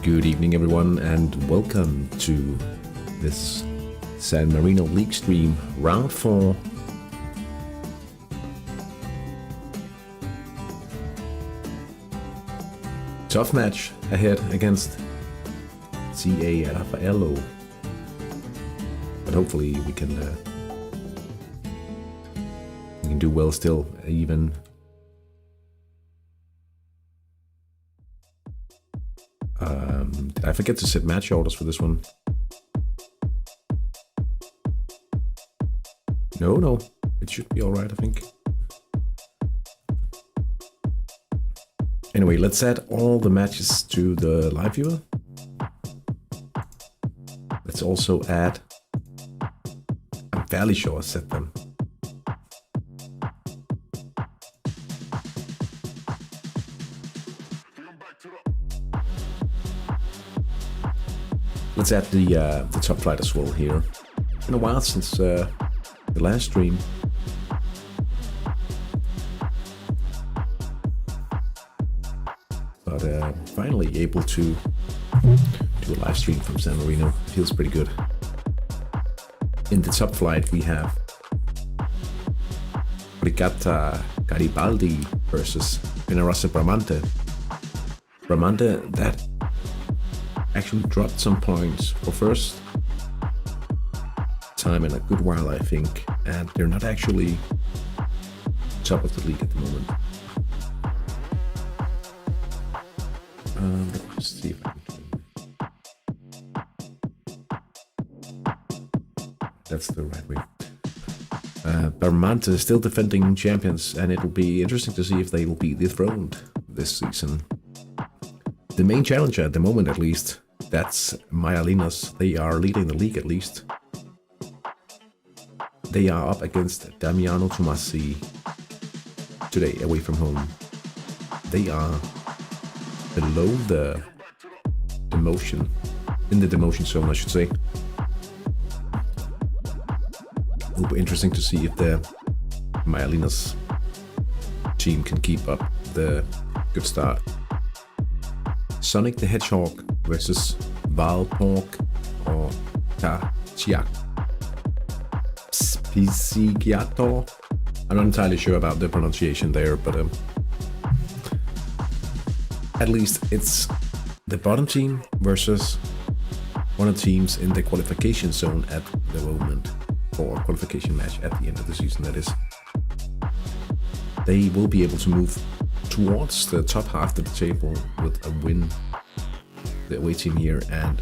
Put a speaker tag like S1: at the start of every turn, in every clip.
S1: Good evening, everyone, and welcome to this San Marino League stream, round 4. Tough match ahead against CA Raffaello, but hopefully we can do well still. Even did I forget to set match orders for this one? No, it should be all right, I think. Anyway, let's add all the matches to the live viewer. Let's also add, I'm fairly sure I set them. Let's add the top flight as well here. Been a while since the last stream. But finally able to do a live stream from San Marino. Feels pretty good. In the top flight we have Brigata Garibaldi versus Pinerasa Bramante. Bramante, that actually dropped some points for first time in a good while, I think, and they're not actually top of the league at the moment. Let's see if I can. That's the right way. Bramante is still defending champions, and it will be interesting to see if they will be dethroned this season. The main challenger at the moment, at least, that's Maialinas. They are leading the league, at least. They are up against Damiano Tomassi today, away from home. They are below the demotion, in the demotion zone, I should say. It will be interesting to see if the Maialinas team can keep up the good start. Sonic the Hedgehog versus Valpork or Kachiak Spicigiato. I'm not entirely sure about the pronunciation there, but at least it's the bottom team versus one of the teams in the qualification zone at the moment, or qualification match at the end of the season, that is. They will be able to move towards the top half of the table with a win, the away team here, and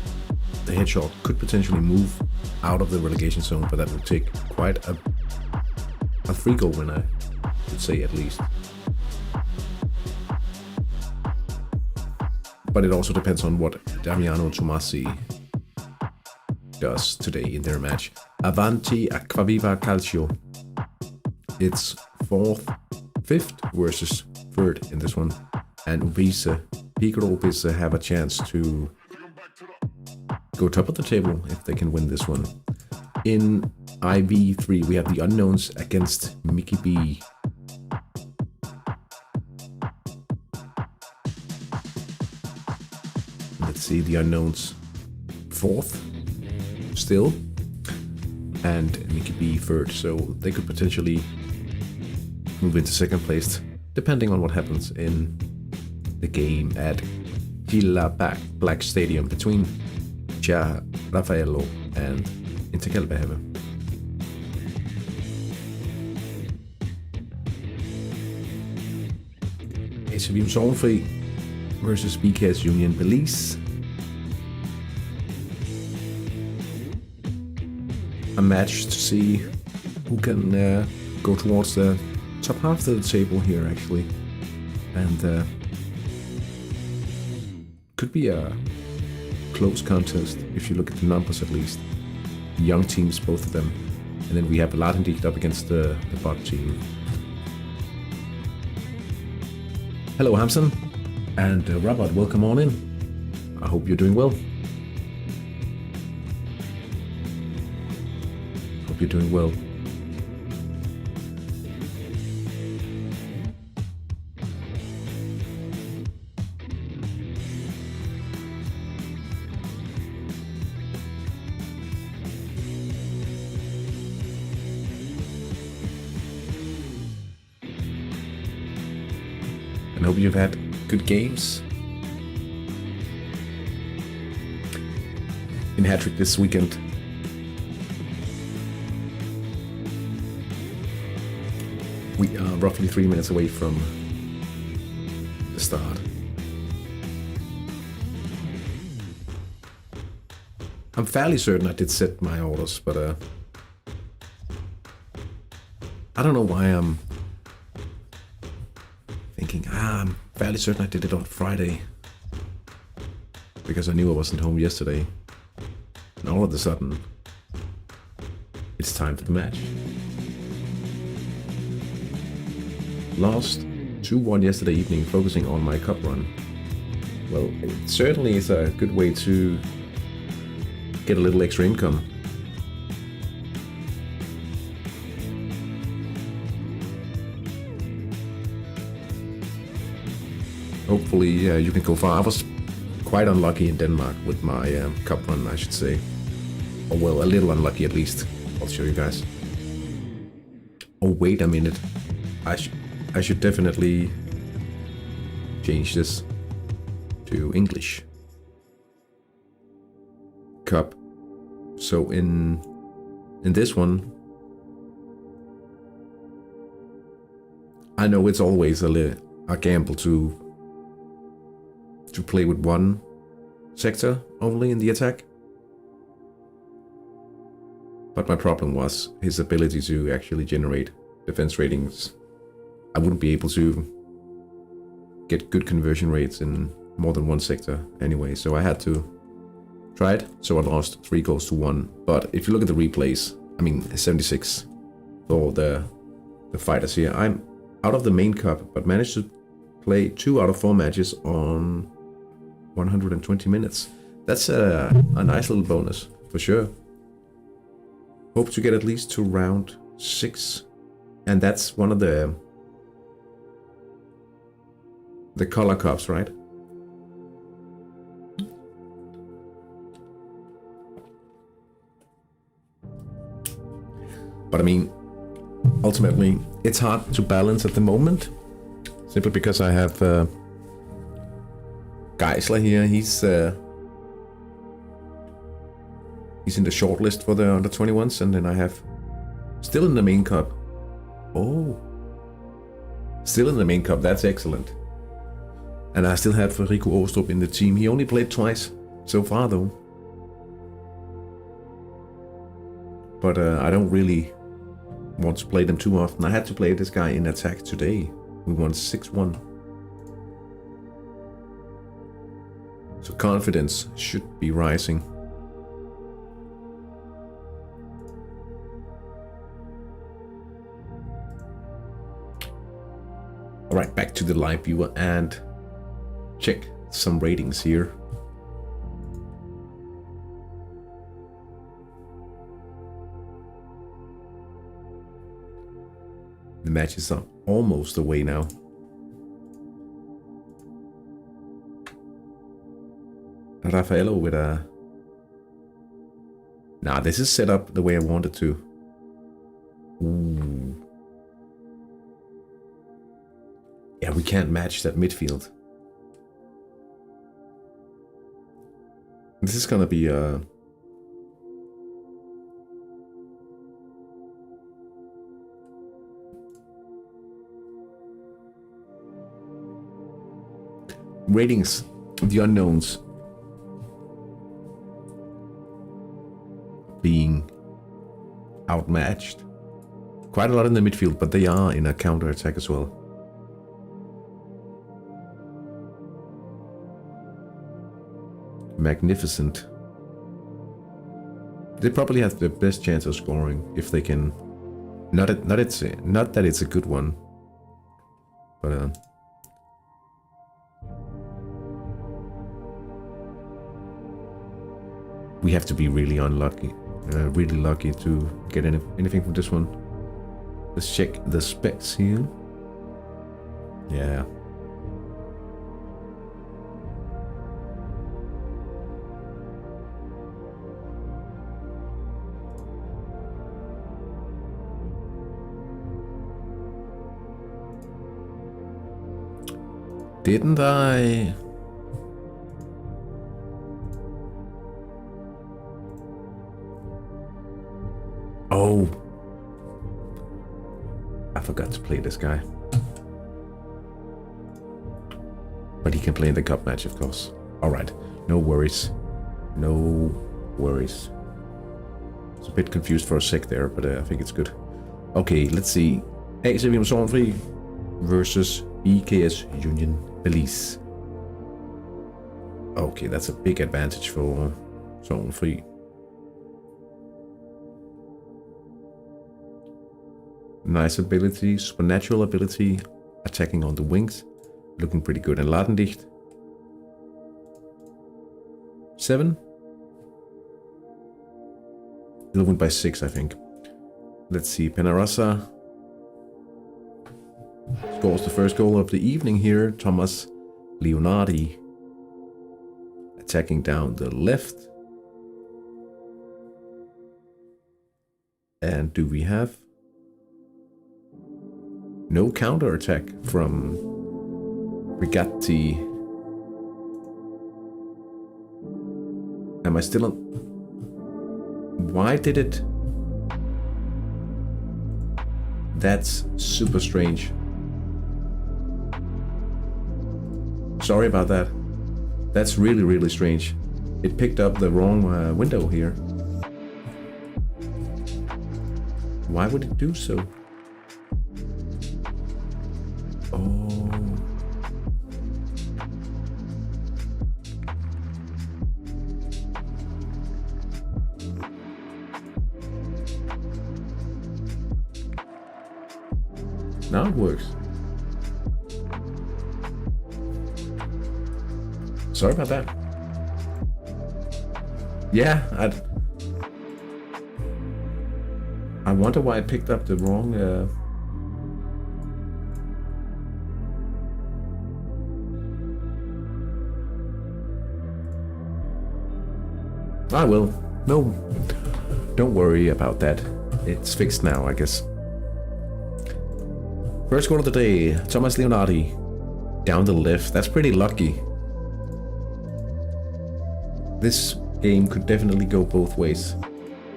S1: the Hedgehog could potentially move out of the relegation zone, but that would take quite a free goal win, I would say, at least. But it also depends on what Damiano Tomassi does today in their match. Avanti Acquaviva Calcio. It's 5th versus 3rd in this one, and Piccolo Ubise have a chance to go top of the table if they can win this one. In IV3 we have the unknowns against Mickey B. Let's see, the unknowns 4th still, and Mickey B 3rd, so they could potentially move into 2nd place depending on what happens in the game at Villa Black Stadium between CA Raffaello and Interkelbehave. ACV Solfri versus BKS Union Belize. A match to see who can go towards the top half of the table here, actually, and could be a close contest if you look at the numbers, at least. Young teams, both of them, and then we have Ladendicht up against the bot team. Hello, Hamson, and Robert, welcome on in. I hope you're doing well. Hope you're doing well. and hope you've had good games. In Hattrick this weekend. We are roughly 3 minutes away from the start. I'm fairly certain I did set my orders, but I don't know why I'm thinking, I'm fairly certain I did it on Friday. Because I knew I wasn't home yesterday. And all of a sudden, it's time for the match. Lost 2-1 yesterday evening, focusing on my cup run. Well, it certainly is a good way to get a little extra income. Hopefully you can go far. I was quite unlucky in Denmark with my cup run, I should say. Or well, a little unlucky at least. I'll show you guys. Oh, wait a minute. I should definitely change this to English. Cup. So in this one, I know it's always a gamble to play with one sector only in the attack. But my problem was his ability to actually generate defense ratings. I wouldn't be able to get good conversion rates in more than one sector anyway, so I had to try it. So I lost 3-1. But if you look at the replays, I mean 76 for the fighters here. I'm out of the main cup, but managed to play 2 out of 4 matches on 120 minutes. That's a nice little bonus for sure. Hope to get at least to round 6, and that's one of the color cups, right? But I mean, ultimately, it's hard to balance at the moment, simply because I have Geisler here. He's in the short list for the under 21s, and then I have still in the main cup. Oh, still in the main cup. That's excellent. And I still have Rico Ostrup in the team. He only played twice so far, though. But I don't really want to play them too often. I had to play this guy in attack today. We won 6-1. So confidence should be rising. Alright, back to the live viewer and check some ratings here. The matches are almost away now. Raffaello with a... Nah, this is set up the way I wanted to. Ooh. Yeah, we can't match that midfield. This is gonna be ratings, the unknowns being outmatched. Quite a lot in the midfield, but they are in a counter attack as well. Magnificent. They probably have the best chance of scoring if they can. Not that it's a good one, but we have to be really unlucky, really lucky to get anything from this one. Let's check the specs here. Yeah. Didn't I? Oh. I forgot to play this guy. But he can play in the cup match, of course. Alright, no worries. No worries. I was a bit confused for a sec there, but I think it's good. Okay, let's see. AC Sorgenfri versus BKS Union Belize. Okay, that's a big advantage for Sorgenfri. Nice ability, supernatural ability, attacking on the wings. Looking pretty good. And Ladendicht. 7. He'll win by 6, I think. Let's see. Penarasa scores the first goal of the evening here. Thomas Leonardi attacking down the left. And do we have no counter attack from Brigatti? Am I still on? Why did it? That's super strange. Sorry about that. That's really, really strange. It picked up the wrong window here. Why would it do so? Oh. Now it works. Sorry about that. Yeah, I wonder why I picked up the wrong I will. No, don't worry about that. It's fixed now, I guess. First goal of the day, Thomas Leonardi. Down the left. That's pretty lucky. This game could definitely go both ways.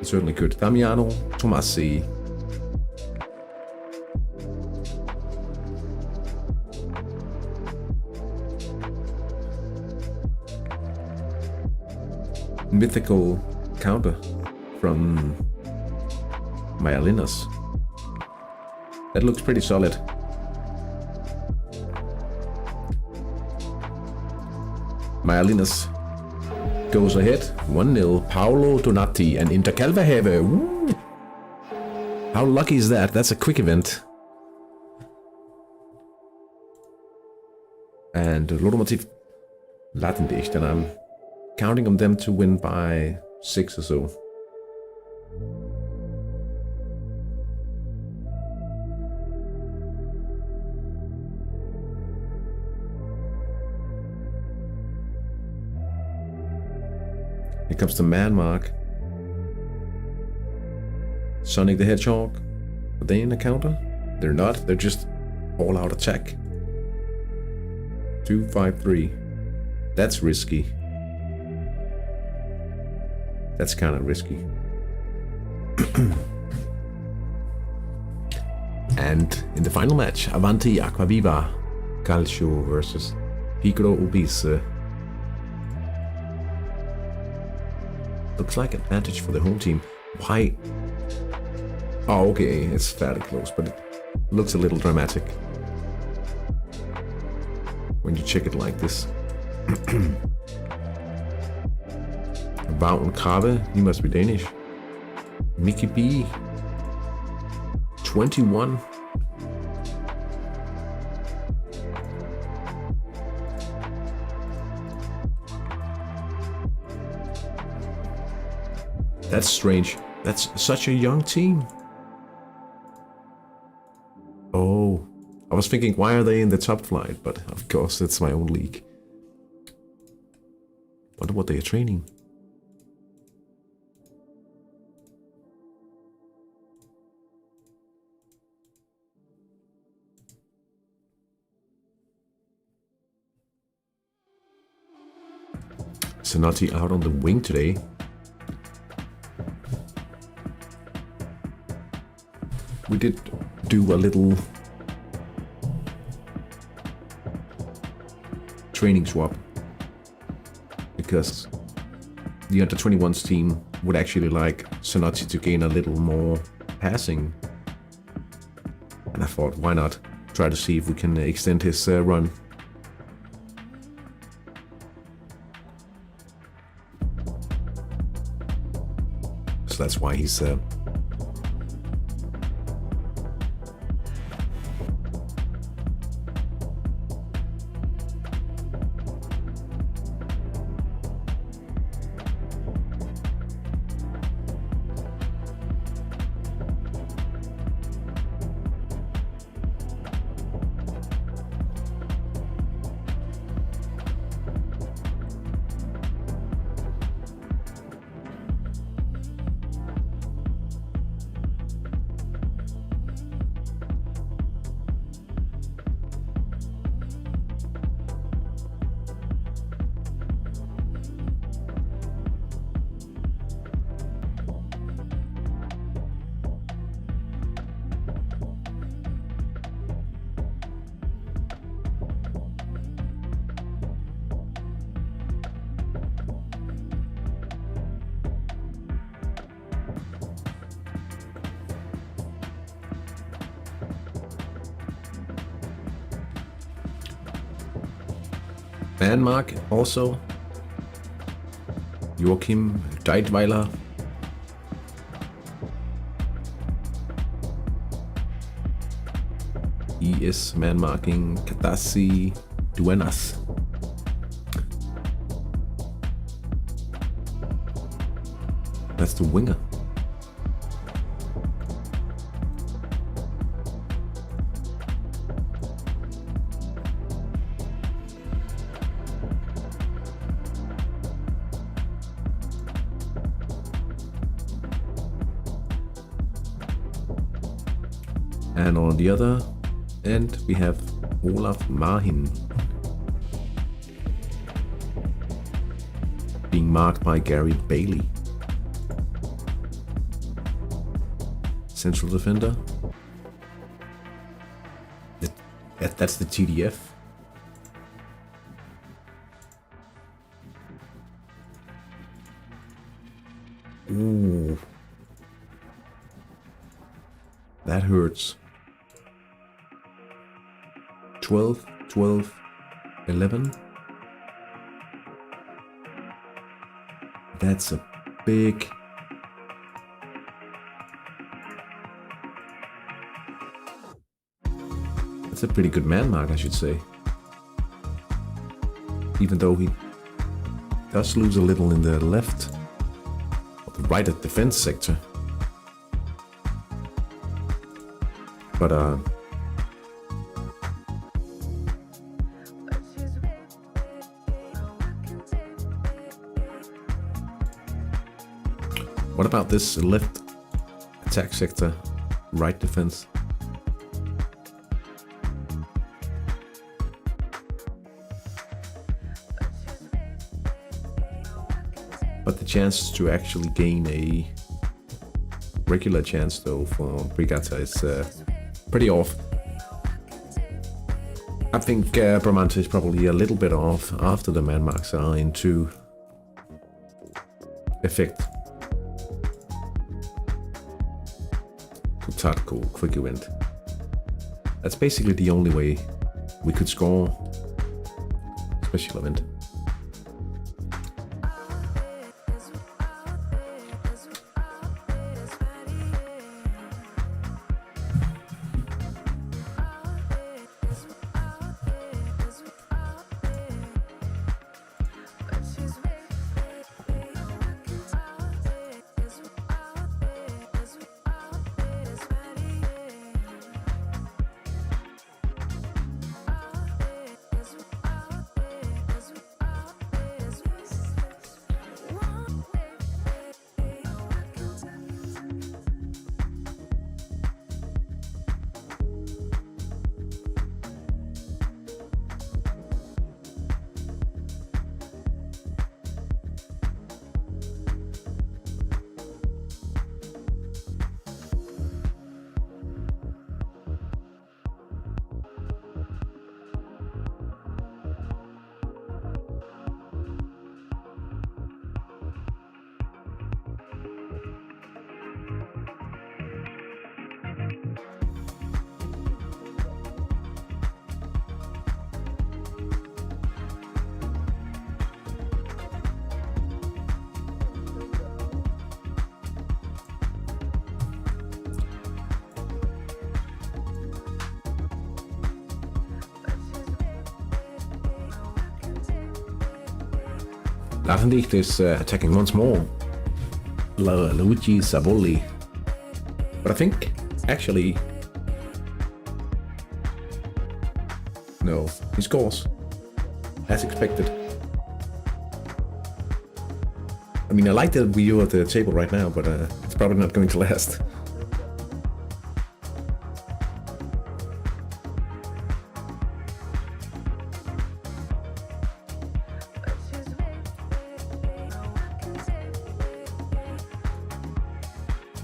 S1: It certainly could. Damiano Tomasi. Mythical counter from Myalinas. That looks pretty solid. Myalinas goes ahead. 1-0. Paolo Donati and Inter Calvehave. Woo! How lucky is that? That's a quick event. And Lokomotiv Latendicht, and I'm counting on them to win by 6 or so. Here comes the man mark. Sonic the Hedgehog. Are they in the counter? They're not. They're just all out attack. 2-5-3. That's risky. That's kind of risky. And in the final match, Avanti Acquaviva Calcio versus Piccolo Ubis. Looks like advantage for the home team. Why? Oh, okay, it's fairly close, but it looks a little dramatic when you check it like this. Wout Krabbe, he must be Danish. Mickey B, 21. That's strange. That's such a young team. Oh, I was thinking, why are they in the top flight? But of course, it's my own league. Wonder what they are training. Zanotti out on the wing today. We did do a little training swap because the under-21s team would actually like Zanotti to gain a little more passing. And I thought, why not try to see if we can extend his run. So that's why he's Denmark also. Joachim Deidweiler. He is man marking Kadasi Duenas. That's the winger. And on the other end, we have Olaf Mahin being marked by Gary Bailey. Central defender. That's the TDF. Ooh. That hurts. 12, 12, 11. That's a big... That's a pretty good man mark, I should say. Even though he does lose a little in the left or the right at defense sector. But what about this left attack sector, right defense? But the chances to actually gain a regular chance though for Brigata is pretty off. I think Bramante is probably a little bit off after the man marks are into effect. Tarko, quick event. That's basically the only way we could score special event. Latendicht is attacking once more. Luigi Savoli. But I think, actually... No, he scores. As expected. I mean, I like the view of the table right now, but it's probably not going to last.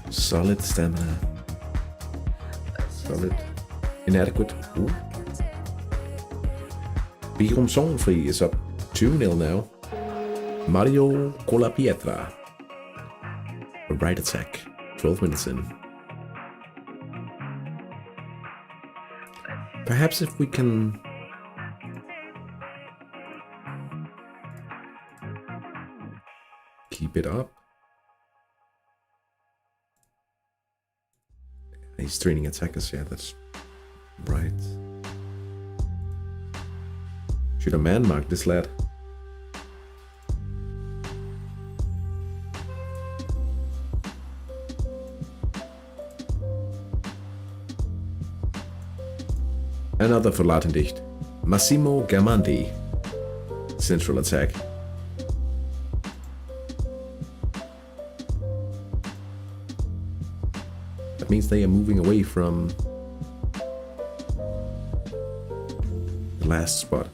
S1: Solid stamina. Solid. Inadequate. Ooh. Birum Songfree is up 2-0 now. Mario Colapietra. A right attack. 12 minutes in. Perhaps if we can... keep it up. He's training attackers, yeah, that's right. Should I man mark this lad? Another for Latendicht. Massimo Gamandi. Central attack. That means they are moving away from the last spot.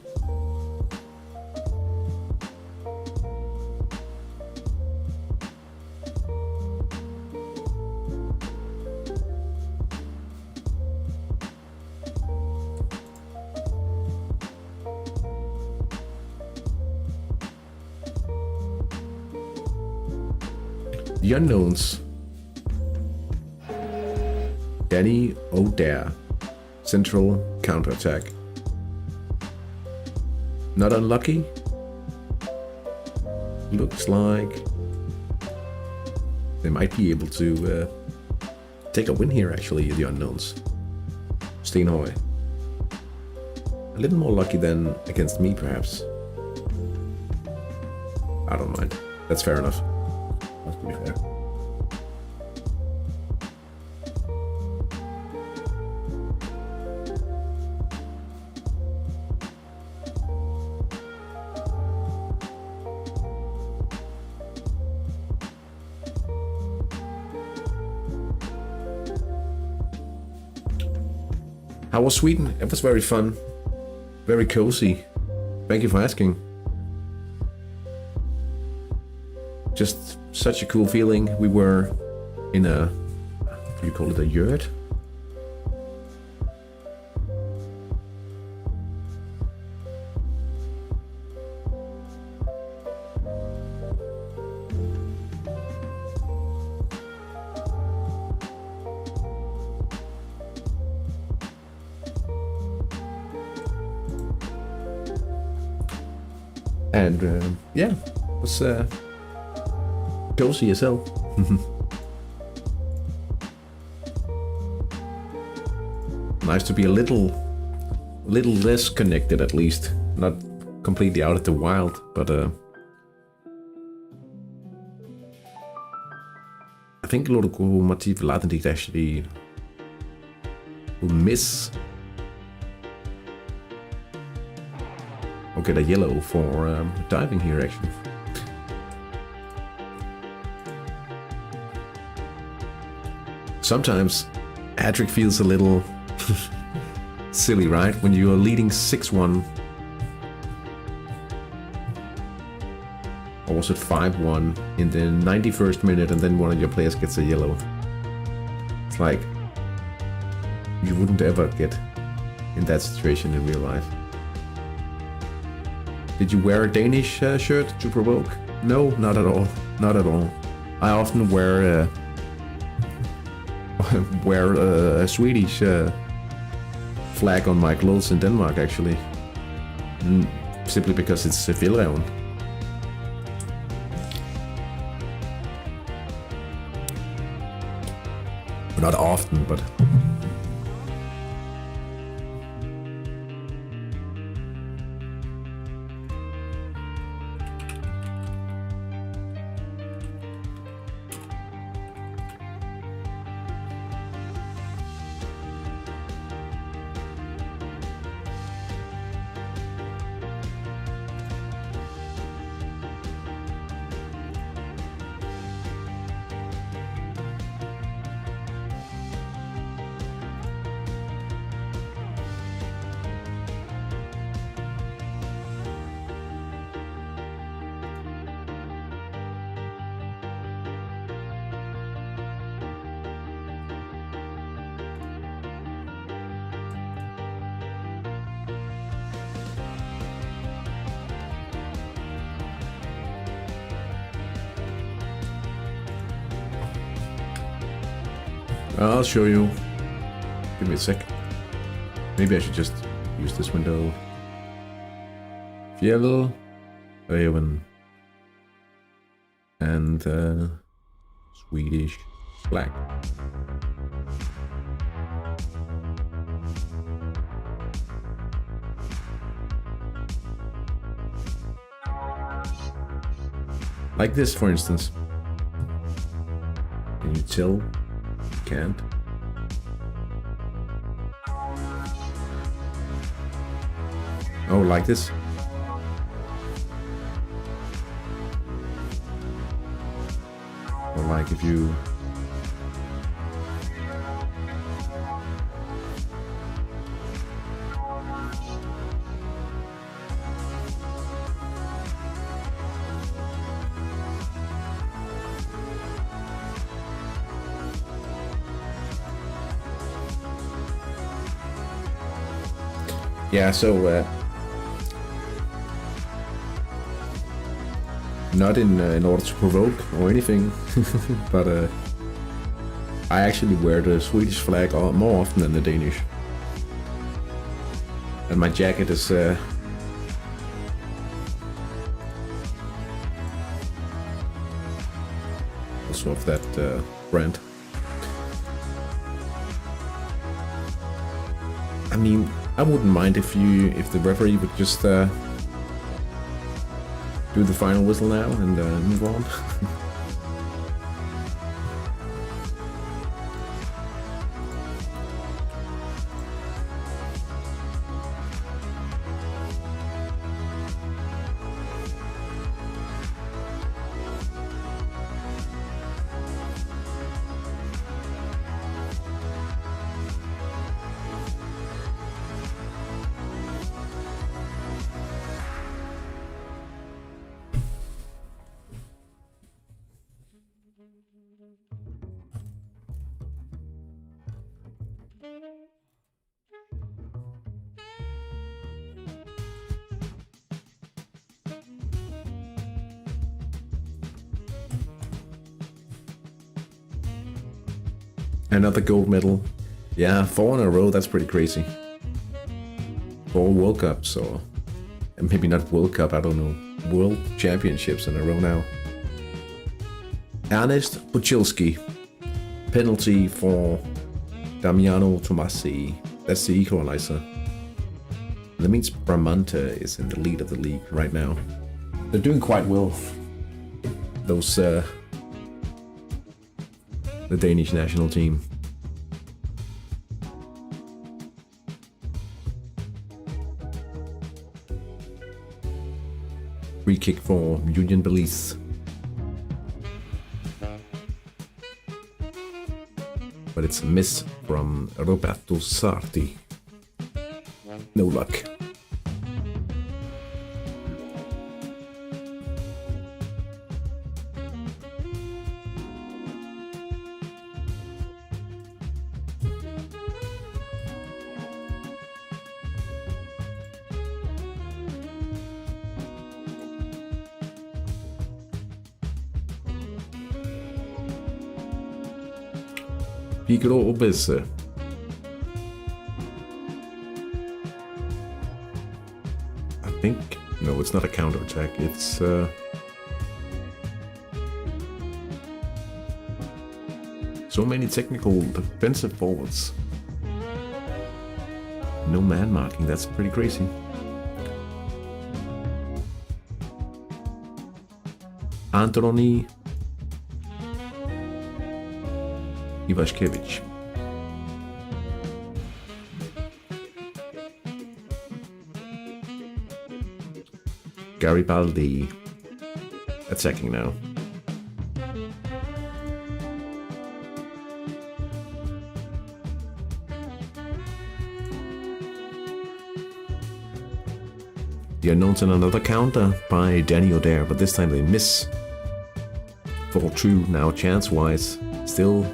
S1: The unknowns. Danny O'Dare. Central counterattack. Not unlucky. Looks like they might be able to take a win here, actually, the unknowns. Steinhøj. A little more lucky than against me, perhaps. I don't mind. That's fair enough. That's pretty fair. How was Sweden? It was very fun. Very cozy. Thank you for asking. Just such a cool feeling. We were in a... what do you call it? A yurt? And yeah, it was cozy as hell. Nice to be a little less connected, at least. Not completely out of the wild, but I think Lokomotiv Latendicht actually will miss. Okay, a yellow for diving here, actually. Sometimes Hattrick feels a little silly, right? When you are leading 6-1. Or was it 5-1 in the 91st minute and then one of your players gets a yellow? It's like, you wouldn't ever get in that situation in real life. Did you wear a Danish shirt to provoke? No, not at all. Not at all. I often wear a Swedish flag on my clothes in Denmark, actually. Simply because it's a Fjällräven. Not often, but... I'll show you. Give me a sec. Maybe I should just use this window. Fjell, Raven, and Swedish flag. Like this, for instance. Can you tell? You can't. Oh, like this? Or like if you... Yeah, so not in order to provoke or anything, but I actually wear the Swedish flag more often than the Danish. And my jacket is also of that brand. I mean, I wouldn't mind if the referee would just do the final whistle now and move on. Another gold medal. Yeah, 4 in a row, that's pretty crazy. 4 World Cups, or maybe not World Cup, I don't know. World Championships in a row now. Ernest Buchilski. Penalty for Damiano Tomasi. That's the equalizer. That means Bramonte is in the lead of the league right now. They're doing quite well. Those the Danish national team. Free kick for Union Belize. But it's a miss from Roberto Sarti. No luck. Pigro Obese. I think... No, it's not a counterattack. It's... So many technical defensive forwards. No man marking, that's pretty crazy. Anthony Ivashkevich. Garibaldi attacking now. The Unknowns in another counter by Danny O'Dare, but this time they miss. 4-2 now chance-wise. Still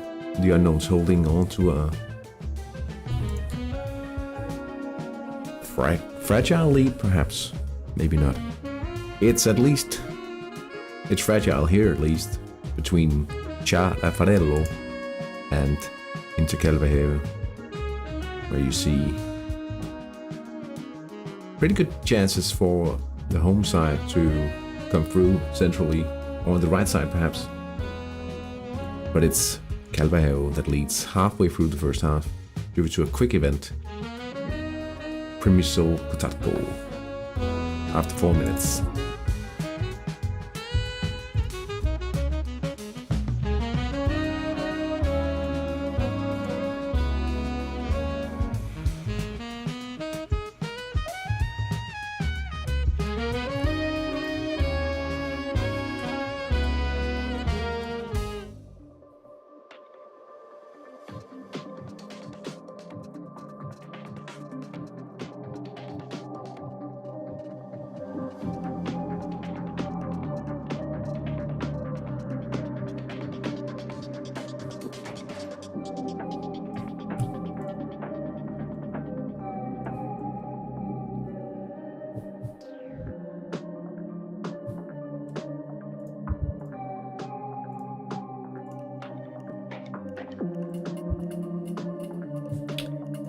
S1: the Unknowns holding on to a fragile lead, perhaps. Maybe not. It's fragile here at least, between Raffaello and into Calvehave, where you see pretty good chances for the home side to come through centrally, or on the right side perhaps. But it's Calvehave that leads halfway through the first half due to a quick event. Primiso Potatko after 4 minutes.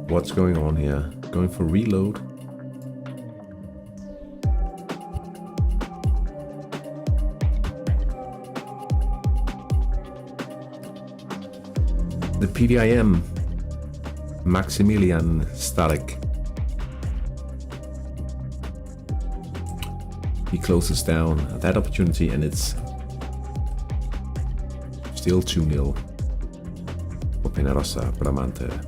S1: What's going on here? Going for reload. The PDIM, Maximilian Starik. He closes down that opportunity and it's still 2-0 for Penarosa Bramante.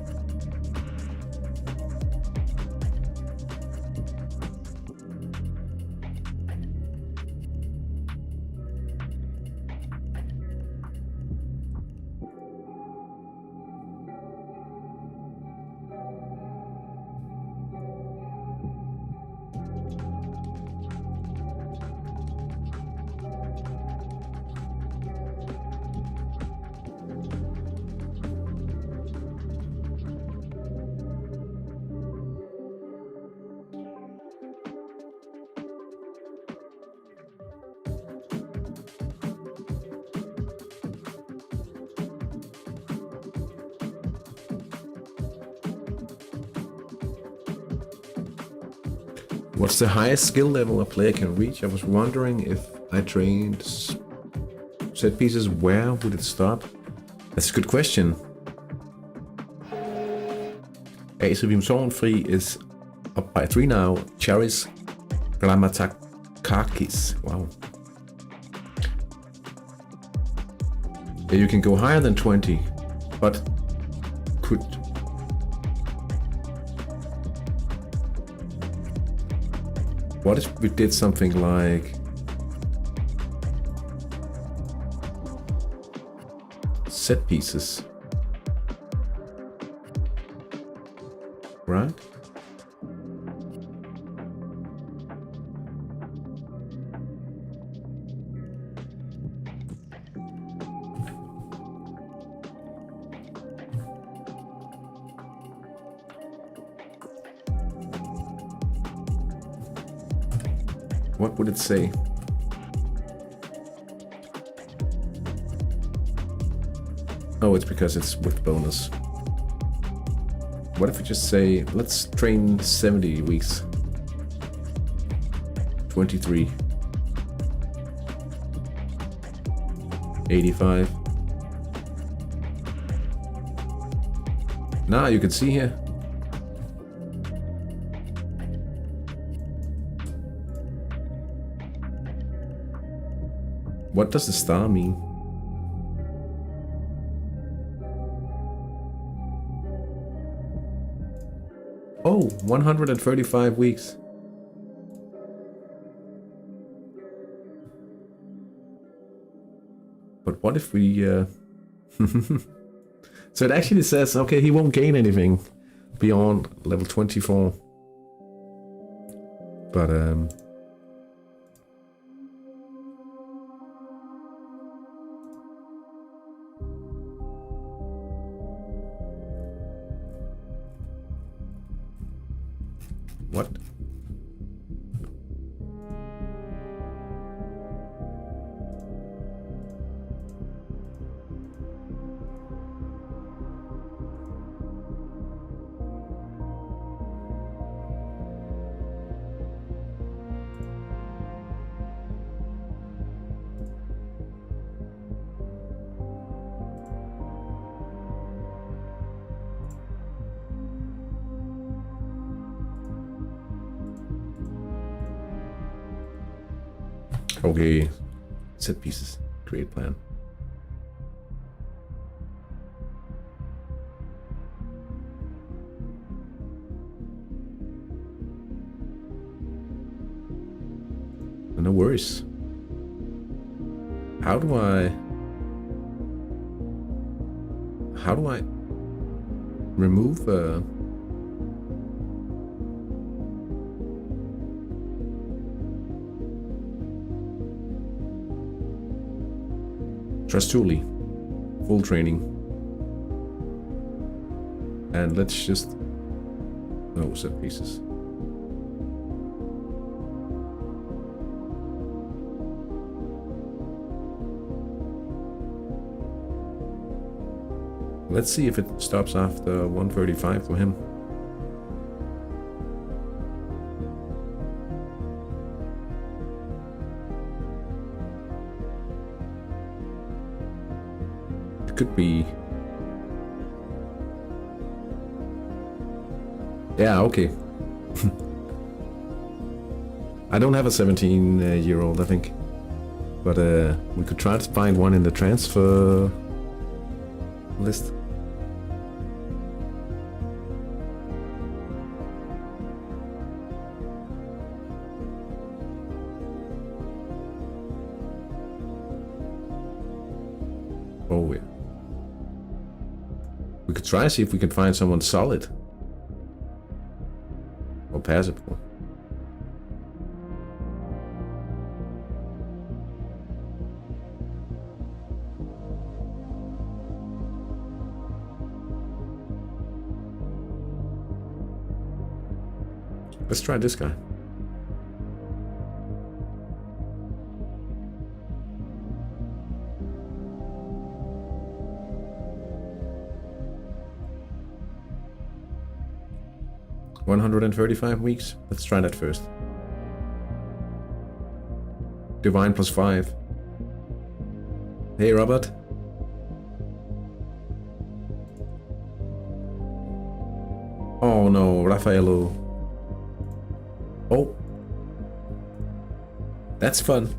S1: What's the highest skill level a player can reach? I was wondering if I trained set pieces, where would it stop? That's a good question. Asavim Sornfri is up by 3 now. Charis Gramatakakis. Wow. Yeah, you can go higher than 20, but could... What if we did something like set pieces, right? What would it say? Oh, it's because it's with bonus. What if we just say, let's train 70 weeks. 23. 85. Now you can see here. What does the star mean? Oh, 135 weeks. But what if we... So it actually says, okay, he won't gain anything beyond level 24. But, what? Okay. Set pieces. Create plan. No worries. How do I remove Trustuli, full training, and let's just set pieces. Let's see if it stops after 135 for him. It could be... Yeah, okay. I don't have a 17-year-old, I think. But we could try to find one in the transfer list. Oh yeah. We could try to see if we can find someone solid. Or passable. Let's try this guy. $135 weeks. Let's try that first. Divine +5. Hey, Robert. Oh no, Raffaello. Oh. That's fun.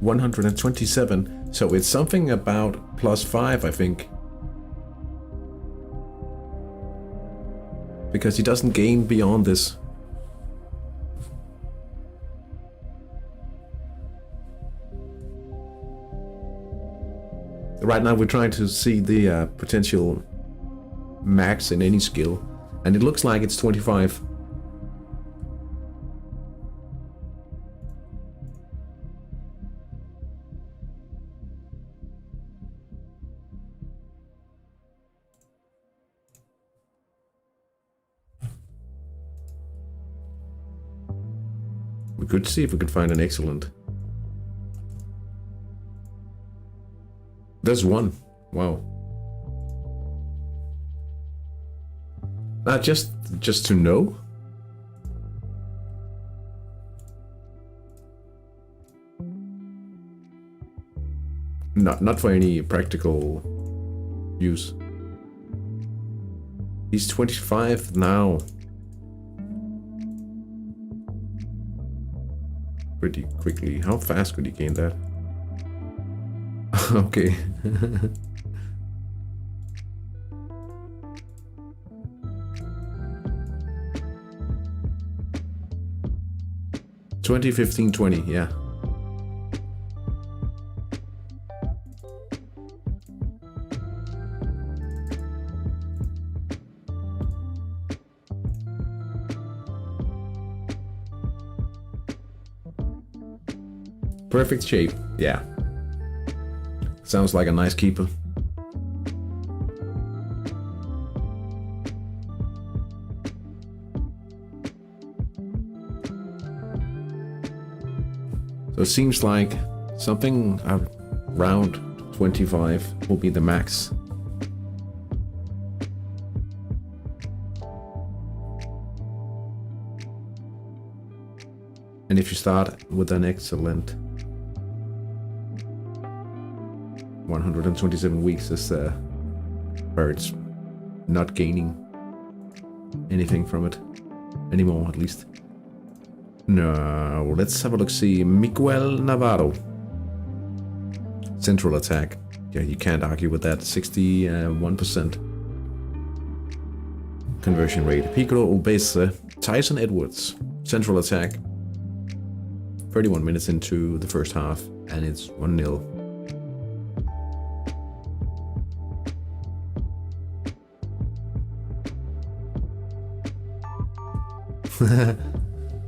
S1: $127. So it's something about +5, I think. Because he doesn't gain beyond this. Right now we're trying to see the potential max in any skill. And it looks like it's 25. We could see if we could find an excellent. There's one. Wow. Just to know. Not for any practical use. He's 25 now. Pretty quickly. How fast could he gain that? Okay. $20, yeah. Perfect shape, yeah. Sounds like a nice keeper. So it seems like something around 25 will be the max. And if you start with an excellent 127 weeks is where it's not gaining anything from it anymore, at least. No, let's have a look. See, Miguel Navarro. Central attack. Yeah, you can't argue with that. 61% conversion rate. Piccolo Obese. Tyson Edwards. Central attack. 31 minutes into the first half, and it's 1-0.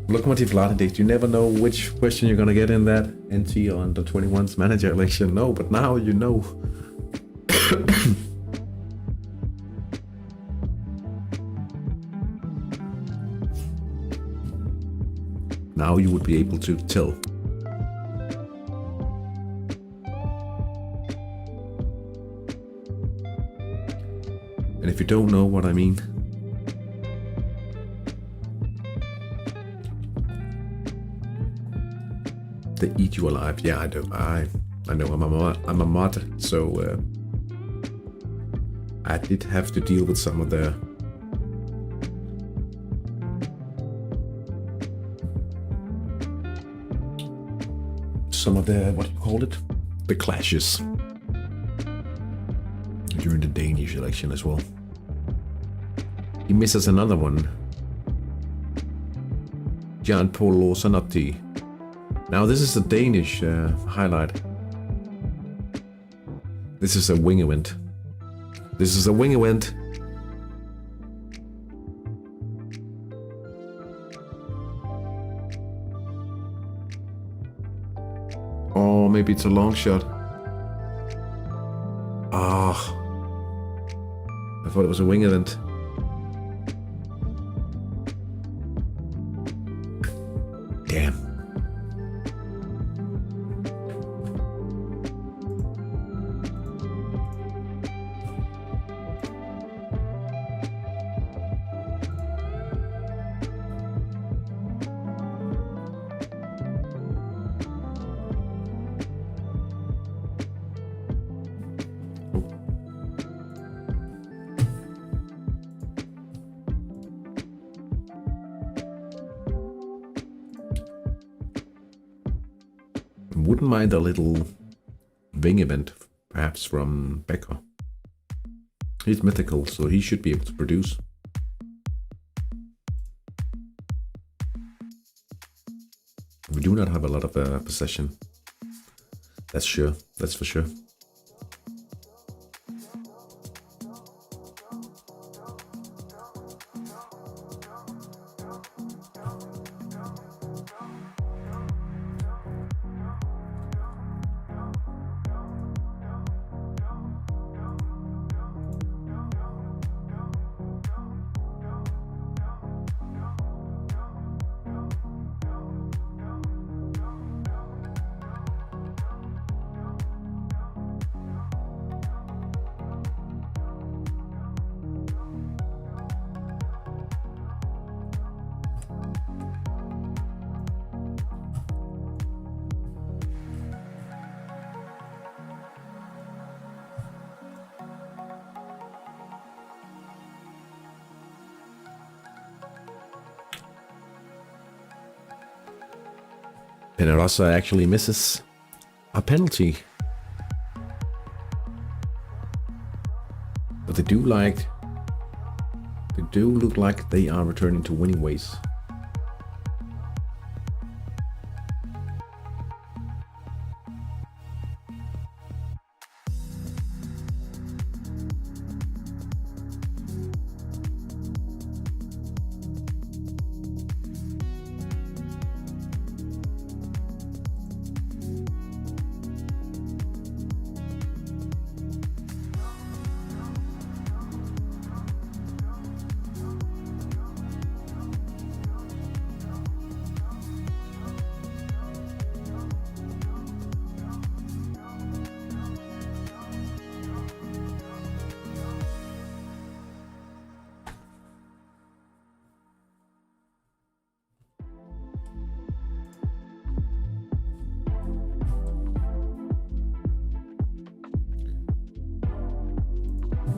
S1: Lokomotiv Larnedicht, you never know which question you're gonna get in that NT or under 21's manager election. No, but now you know. Now you would be able to tell. And if you don't know what I mean, they eat you alive. Yeah, I do. I know. I'm a mod, so I did have to deal with some of the what do you call it? The clashes during the Danish election as well. He misses another one. Gianpaolo Zanotti. Now this is a Danish highlight. This is a wing event. This is a wing event. Or maybe it's a long shot. Ah, I thought it was a wing event. Damn. Wouldn't mind a little wing event, perhaps from Becker. He's mythical, so he should be able to produce. We do not have a lot of possession. That's sure. That's for sure. Penarosa actually misses a penalty. But they do look like they are returning to winning ways.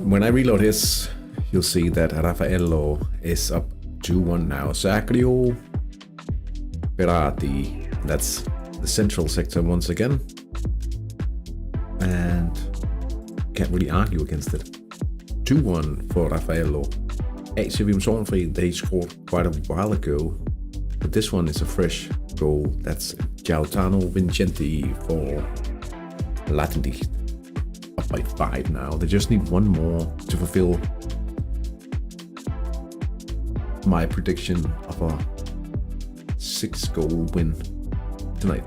S1: When I reload this, you'll see that Raffaello is up 2-1 now. Sacrio. Berardi. That's the central sector once again. And can't really argue against it. 2-1 for Raffaello. AC Sornfried, they scored quite a while ago. But this one is a fresh goal. That's Gaetano Vincenti for Latindicht. Up by 5 now. They just need one more to fulfill my prediction of a 6-goal win tonight.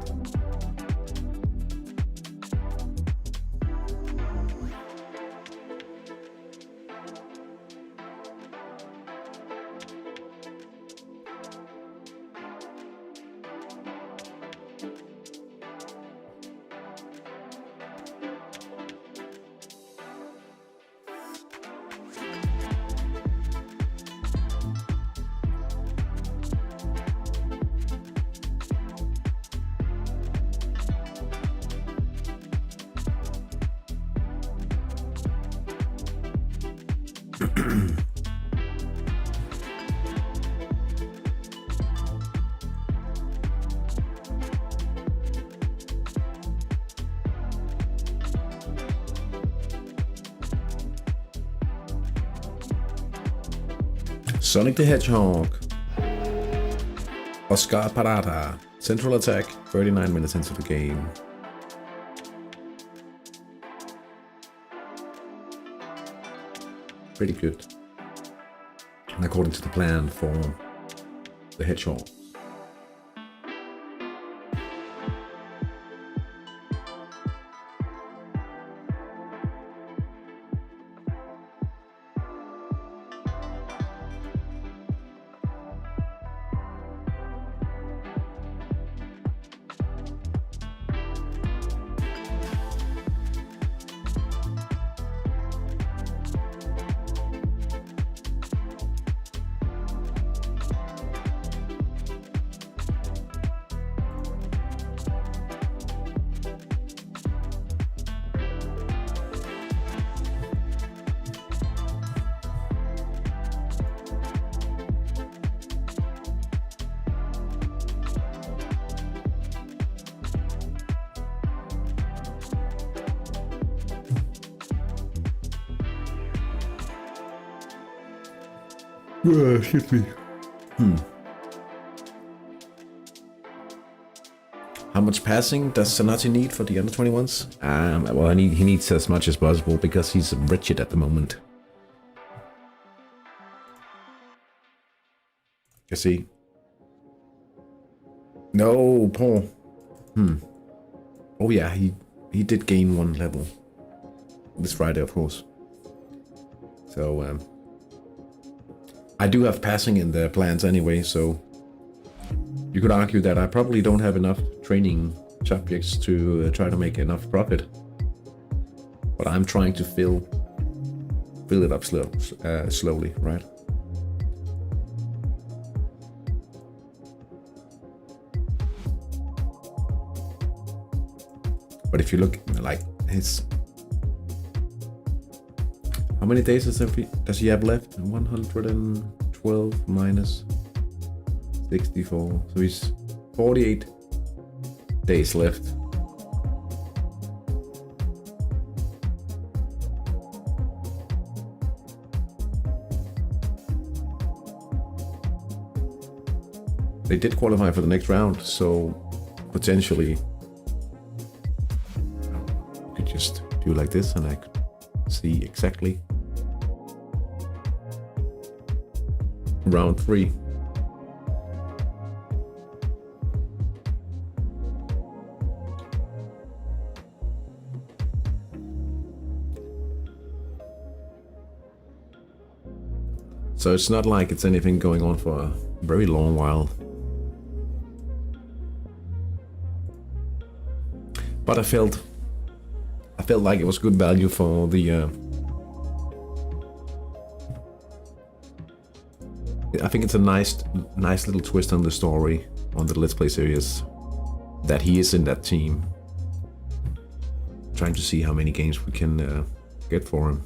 S1: Sonic the Hedgehog. Oscar Parada. Central attack. 39 minutes into the game. Pretty good. And according to the plan for the Hedgehog. Excuse me. How much passing does Sanati need for the under-21s? Well, he needs as much as possible because he's wretched at the moment. You see? No, Paul. Oh yeah, he did gain 1 level this Friday, of course. So I do have passing in the plans anyway, so you could argue that I probably don't have enough training subjects to try to make enough profit. But I'm trying to fill it up slowly, right? But if you look like his... How many days does he have left? 112 minus 64. So he's 48 days left. They did qualify for the next round, so potentially you could just do like this and I could see exactly round 3. So it's not like it's anything going on for a very long while. But I felt like it was good value for the I think it's a nice little twist on the story on the Let's Play series that he is in that team. Trying to see how many games we can get for him.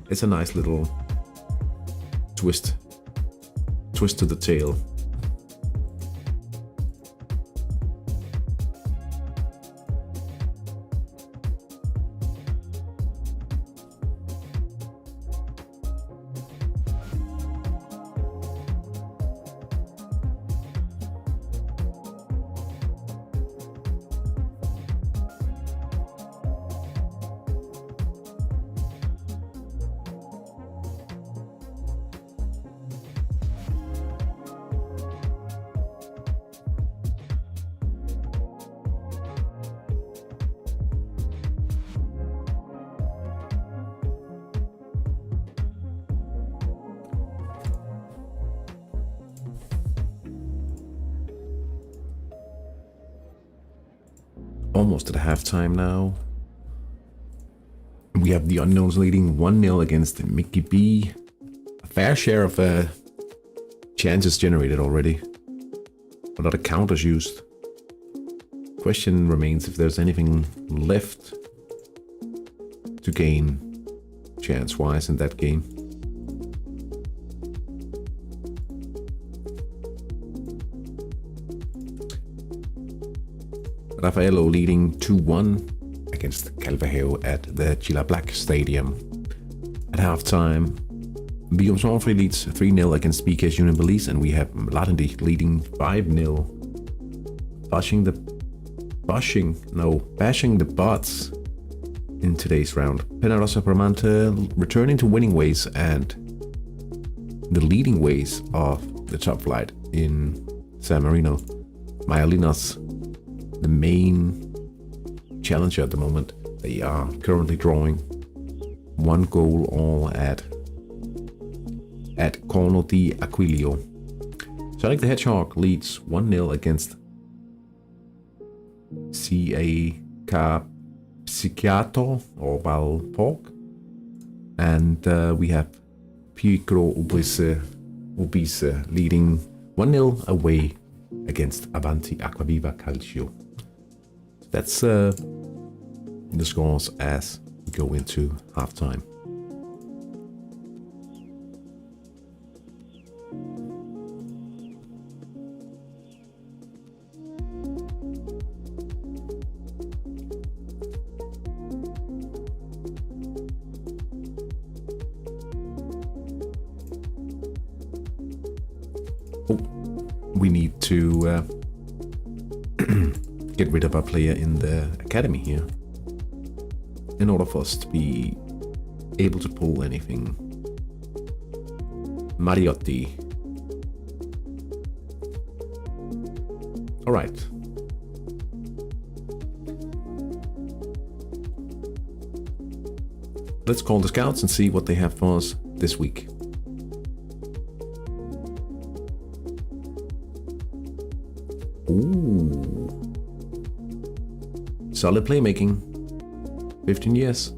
S1: It's a nice little twist twist to the tail. Almost at halftime now. We have the unknowns leading 1-0 against Mickey B. A fair share of chances generated already. A lot of counters used. Question remains if there's anything left to gain chance-wise in that game. Raffaello leading 2-1 against Calvaheo at the Chila Black Stadium. At halftime, Guillaume Sanfrey leads 3-0 against BK's Union Belize, and we have Mladendy leading 5-0. Bashing the bots in today's round. Penarosa Bramante returning to winning ways and the leading ways of the top flight in San Marino. Mayalinas, the main challenger at the moment. They are currently drawing 1 goal all at Corno di Aquilio. Sonic the Hedgehog leads 1-0 against CAK Psiquiato or Valpork. And we have Pietro Ubise leading 1-0 away against Avanti Acquaviva Calcio. That's the scores as we go into halftime. We need to get rid of our player in the academy here in order for us to be able to pull anything. Mariotti. All right. Let's call the scouts and see what they have for us this week. Ooh. Solid playmaking. 15 years.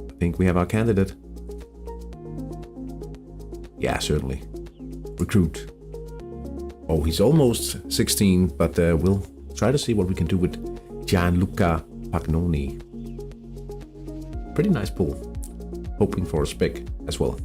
S1: I think we have our candidate. Yeah, certainly. Recruit. Oh, he's almost 16, but we'll try to see what we can do with Gianluca Pagnoni. Pretty nice pull. Hoping for a spec as well.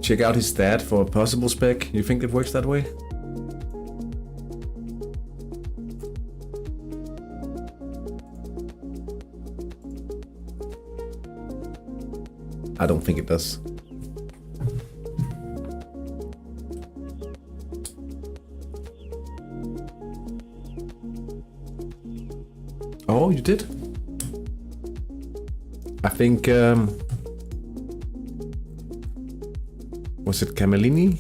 S1: Check out his stat for a possible spec. You think it works that way? I don't think it does. Oh, you did? I think was it Camellini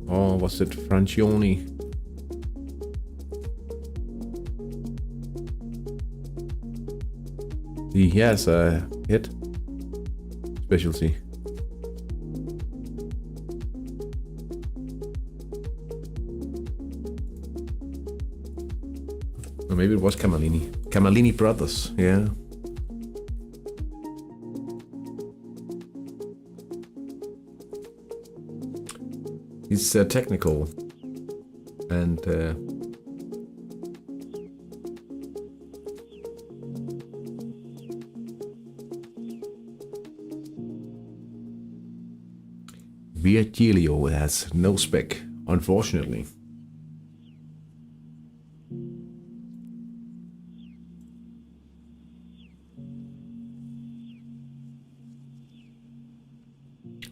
S1: or was it Francioni? He has a hit specialty. Or maybe it was Camallini. Camallini Brothers, yeah. He's technical and Virgilio has no spec, unfortunately.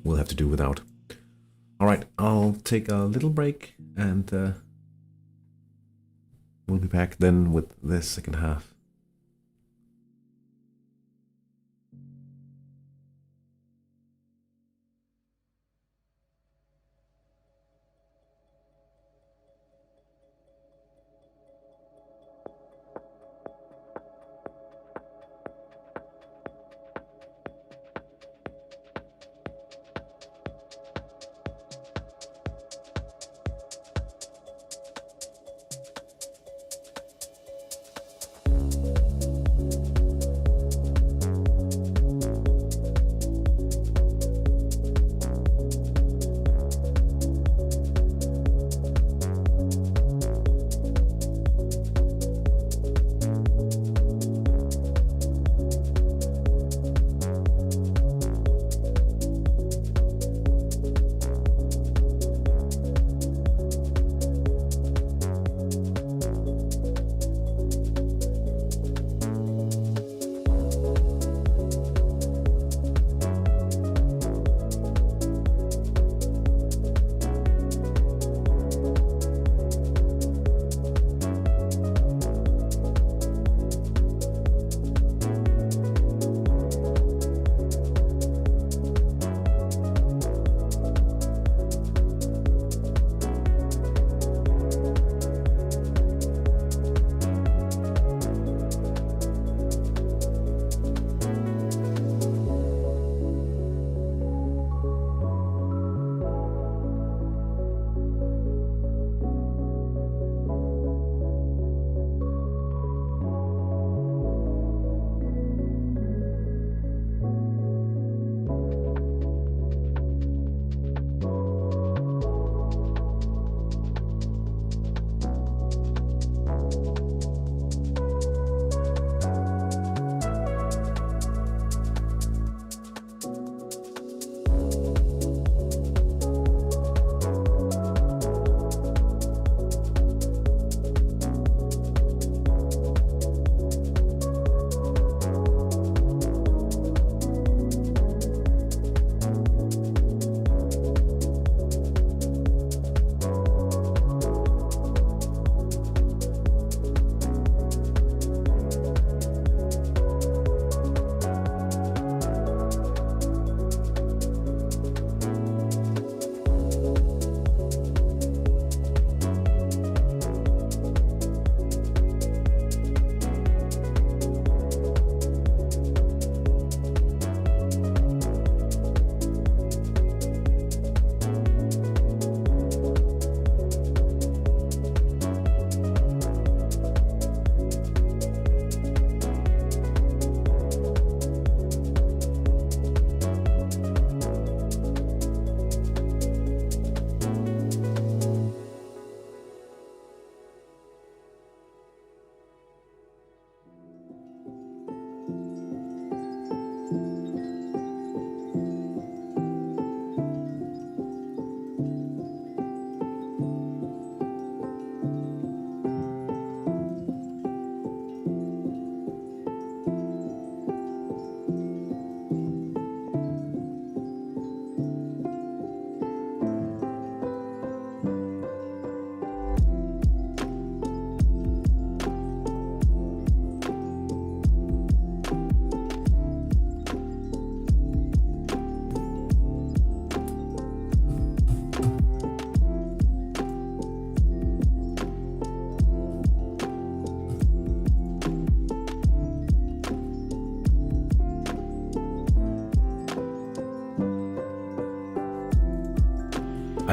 S1: We'll have to do without. Alright, I'll take a little break and we'll be back then with the second half.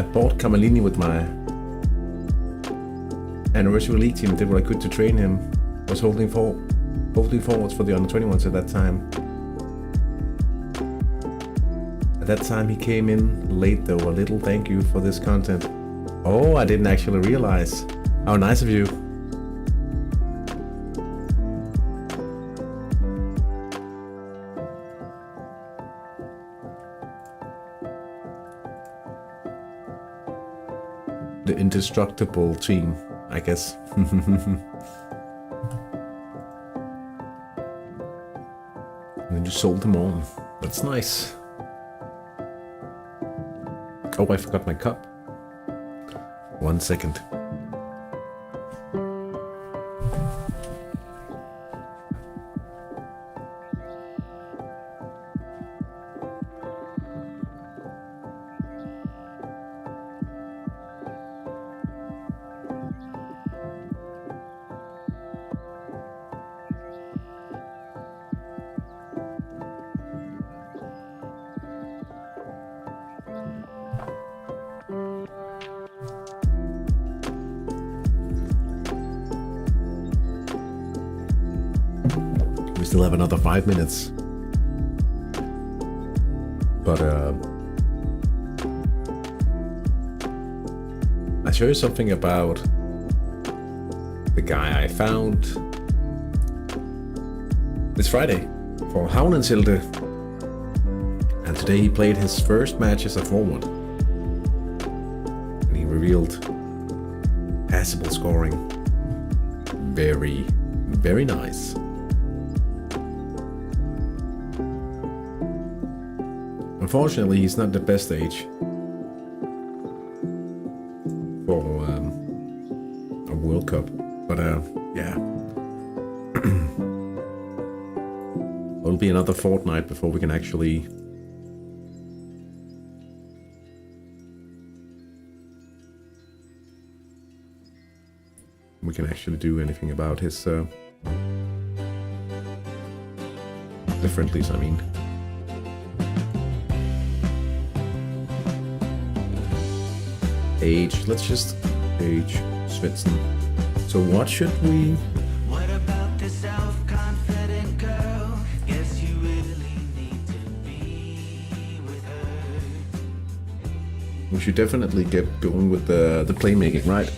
S1: I bought Camalini with my anniversary league team. Did what I could to train him. Was holding forwards for the under 21s at that time. At that time he came in late though. A little thank you for this content. Oh, I didn't actually realize. How nice of you. The indestructible team, I guess. And then you sold them all. That's nice. Oh, I forgot my cup. 1 second. We still have another 5 minutes. But I'll show you something about the guy I found this Friday for Havnensilde. And today he played his first match as a forward. And he revealed passable scoring. Very, very nice. Unfortunately, he's not the best age for a World Cup, but yeah. It'll be another fortnight before we can actually do anything about his the friendlies, I mean. Age, let's just age Svensson. So what should we? What about the self-confident girl? Yes, you really need to be with her. We should definitely get going with the playmaking, right?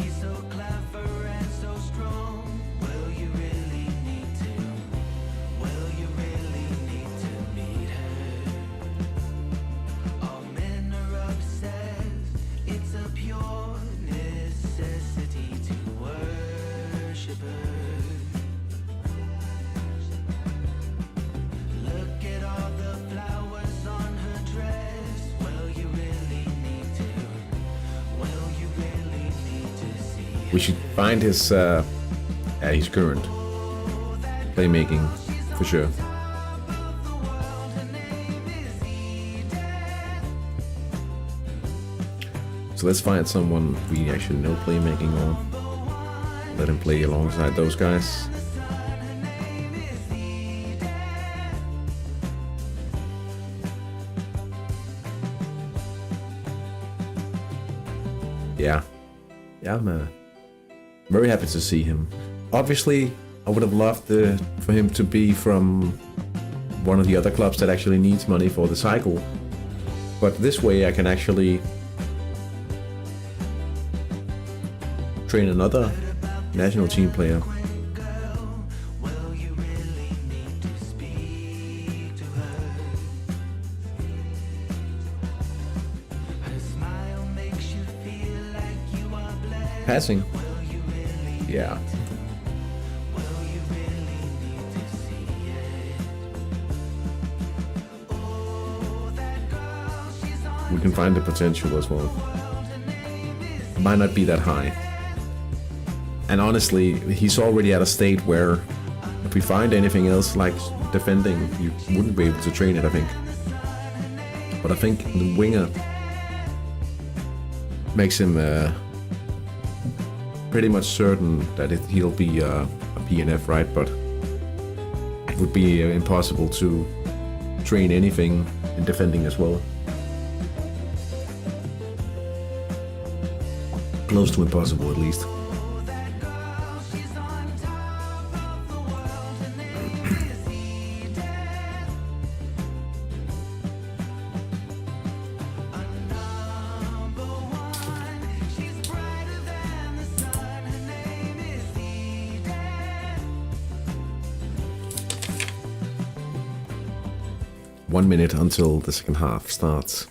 S1: We should find his current playmaking for sure. So let's find someone we actually know playmaking on. Let him play alongside those guys. Yeah, I'm very happy to see him. Obviously, I would have loved for him to be from one of the other clubs that actually needs money for the cycle. But this way I can actually train another national team player. Passing. Yeah. We can find the potential as well. It might not be that high. And honestly, he's already at a state where if we find anything else like defending, you wouldn't be able to train it, I think. But I think the winger makes him pretty much certain that he'll be a PNF, right? But it would be impossible to train anything in defending as well. close to impossible at least. One minute until the second half starts.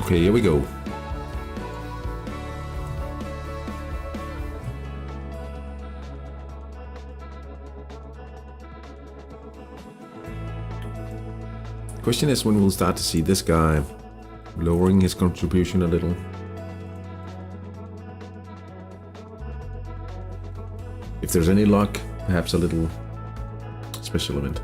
S1: Okay, here we go. Question is when we'll start to see this guy lowering his contribution a little. If there's any luck, perhaps a little special event.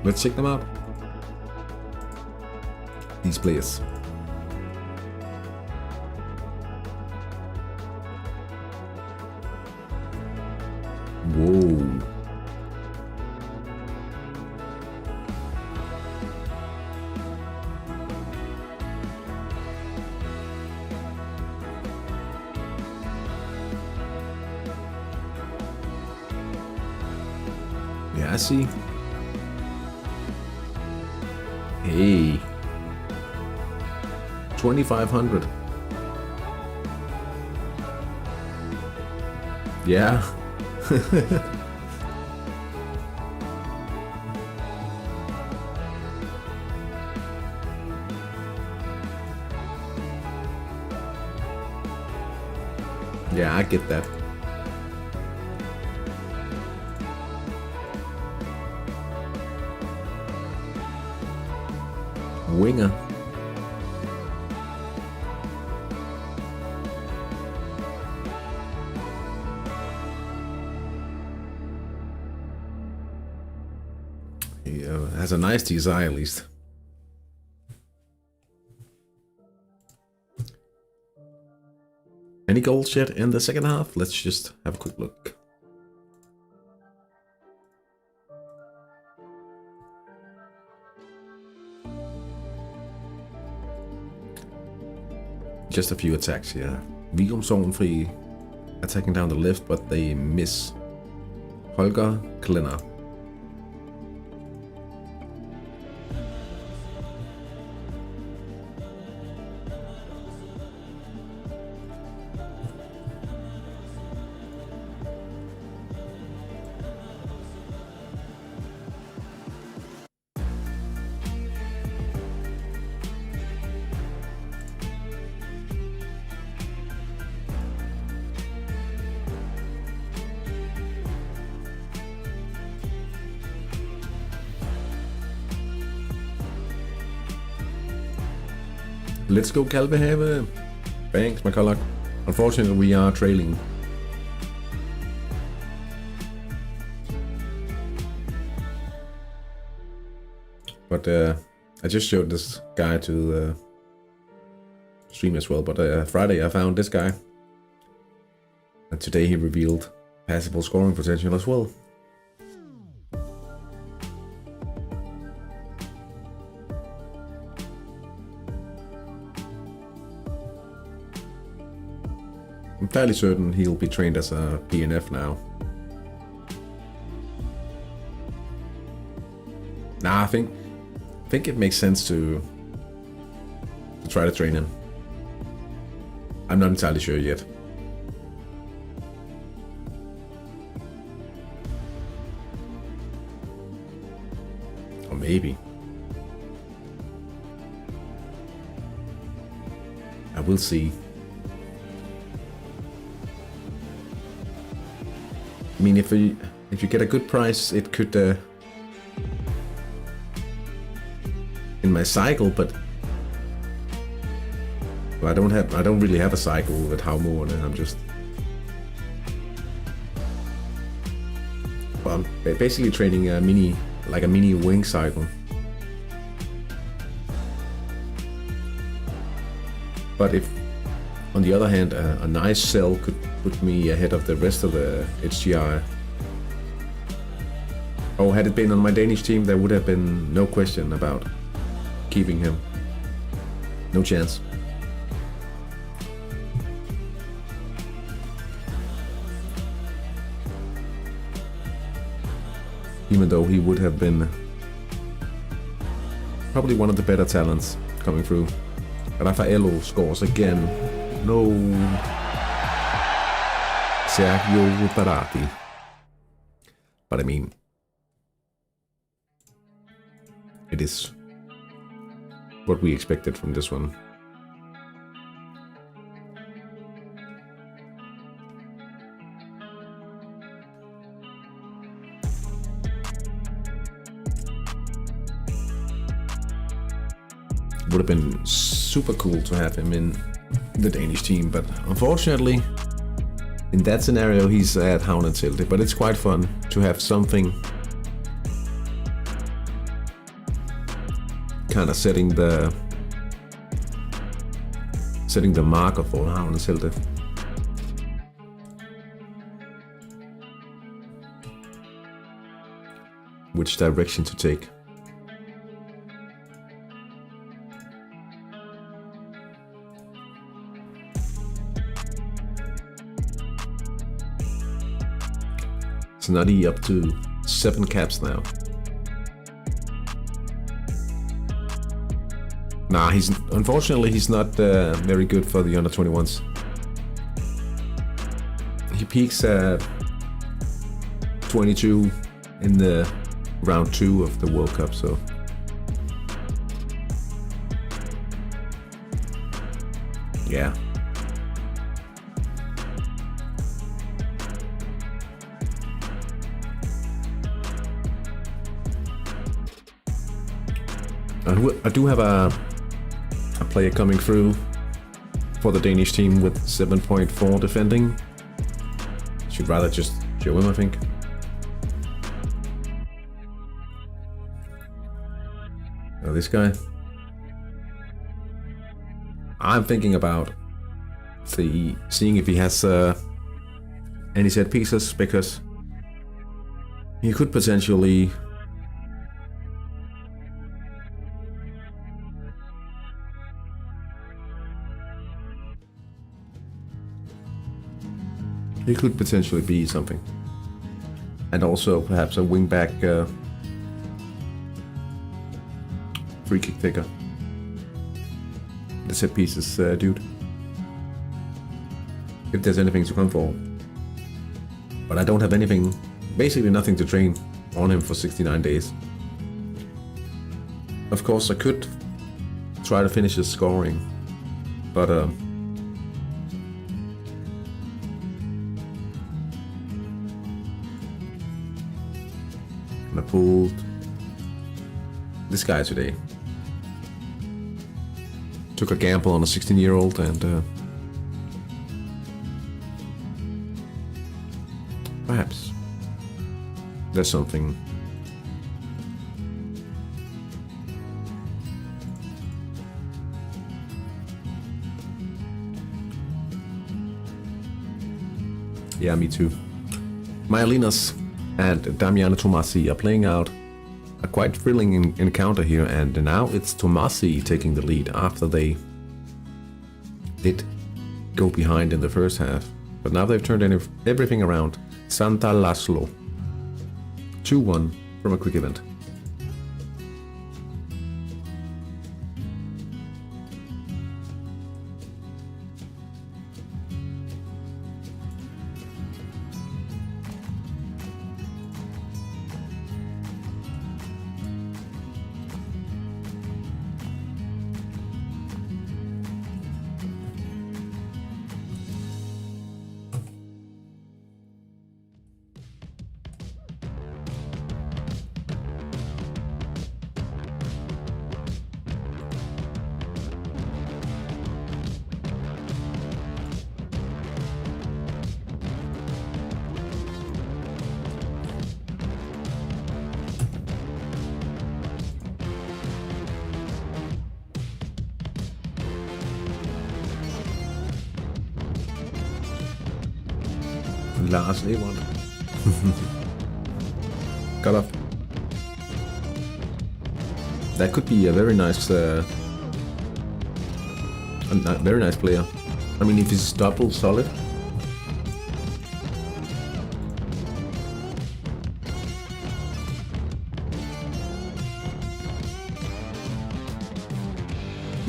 S1: Let's check them out. These players. Whoa. Yeah, I see. Hey, 2,500. Yeah. Yeah, I get that. Winger. He has a nice design at least. Any goals yet in the second half? Let's just have a quick look. just a few attacks here. Vigum Sorgenfri attacking down the left, but they miss. Holger Klenner. Let's go, Kalvehave. Thanks, McCulloch. Unfortunately, we are trailing. But I just showed this guy to the stream as well. But Friday I found this guy. And today he revealed passable scoring potential as well. I'm fairly certain he'll be trained as a PNF now. Nah, I think it makes sense to try to train him. I'm not entirely sure yet. Or maybe. I will see. I mean, if you get a good price, it could in my cycle, but I don't really have a cycle with Haumor, and I'm just I'm basically training a mini wing cycle. But if on the other hand a nice sell could put me ahead of the rest of the HGI. Oh, had it been on my Danish team, there would have been no question about keeping him. No chance. Even though he would have been probably one of the better talents coming through. Raffaello scores again. No. Sergio Parati. But I mean, it is what we expected from this one. Would have been super cool to have him in the Danish team, but unfortunately, in that scenario, he's at Havnetilde. But it's quite fun to have something kind of setting the marker for Havnetilde. Which direction to take. Snuddy up to 7 caps now. Nah, unfortunately he's not very good for the under 21s. He peaks at 22 in the round 2 of the World Cup, so yeah. I do have a player coming through for the Danish team with 7.4 defending. Should rather just show him, I think. Oh, this guy. I'm thinking about seeing if he has any set pieces, because he could potentially He could potentially be something. And also perhaps a wingback free kick taker. The set pieces dude. If there's anything to come for. But I don't have anything, basically nothing to train on him for 69 days. Of course I could try to finish his scoring, but I pulled this guy today. Took a gamble on a 16-year-old and perhaps there's something. Yeah, me too. Myelinas and Damiano Tomasi are playing out a quite thrilling encounter here, and now it's Tomasi taking the lead after they did go behind in the first half. But now they've turned everything around. Santa Laszlo. 2-1 from a quick event. Lars A1. Got off. That could be a very nice player. I mean, if he's double solid.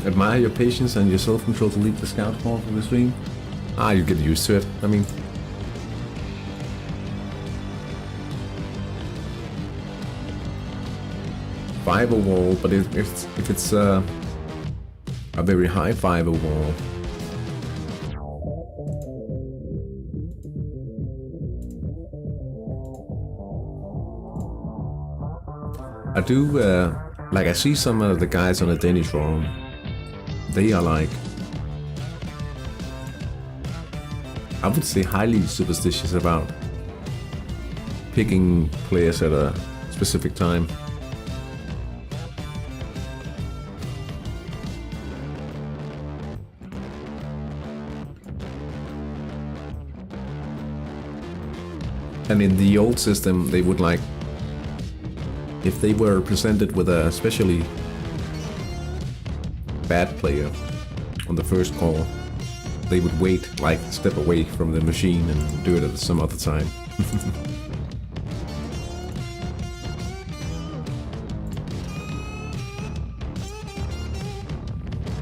S1: Admire your patience and your self-control to lead the scout call for the stream. You get used to it. I mean, fiber wall, but if it's a very high fiber wall, I do like I see some of the guys on the Danish forum. They are like, I would say, highly superstitious about picking players at a specific time. And in the old system, they would like, if they were presented with a especially bad player on the first call, they would wait, like step away from the machine and do it at some other time.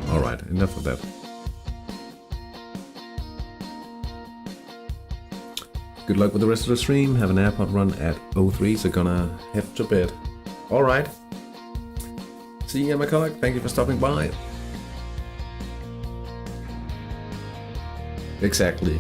S1: Alright, enough of that. Good luck with the rest of the stream. Have an airport run at 03, so gonna head to bed. Alright. See you, my colleague. Thank you for stopping by. Exactly.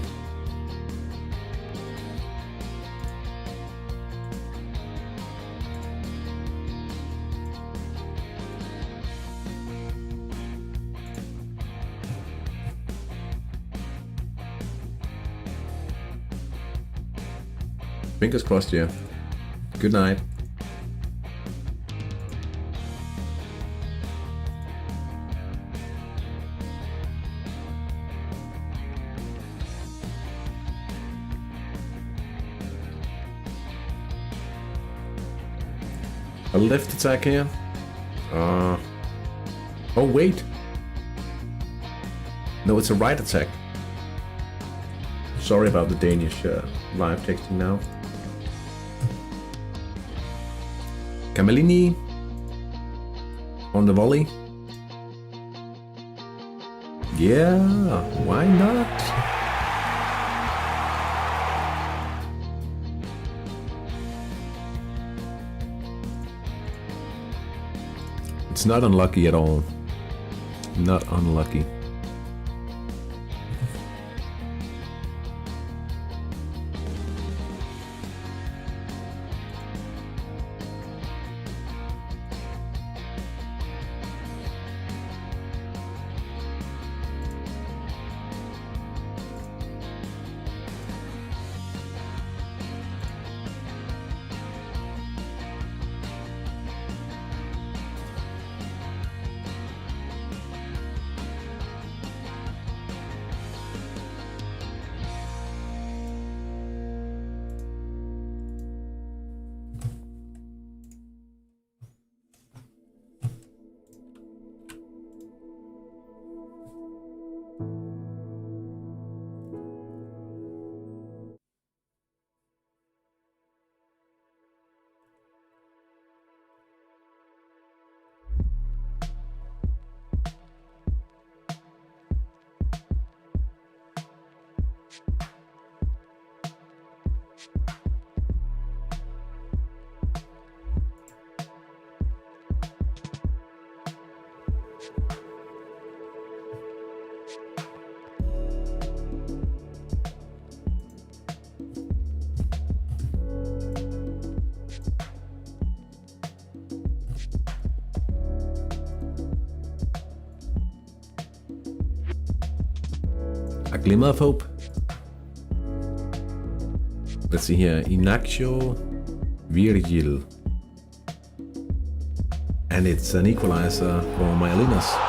S1: Fingers crossed, yeah. Good night. A left attack here. Oh wait. No, it's a right attack. Sorry about the Danish live texting now. Camellini on the volley. Yeah, why not? It's not unlucky at all. Not unlucky. A glimmer of hope. Let's see here. Inacio Virgil. And it's an equalizer for Myelinas.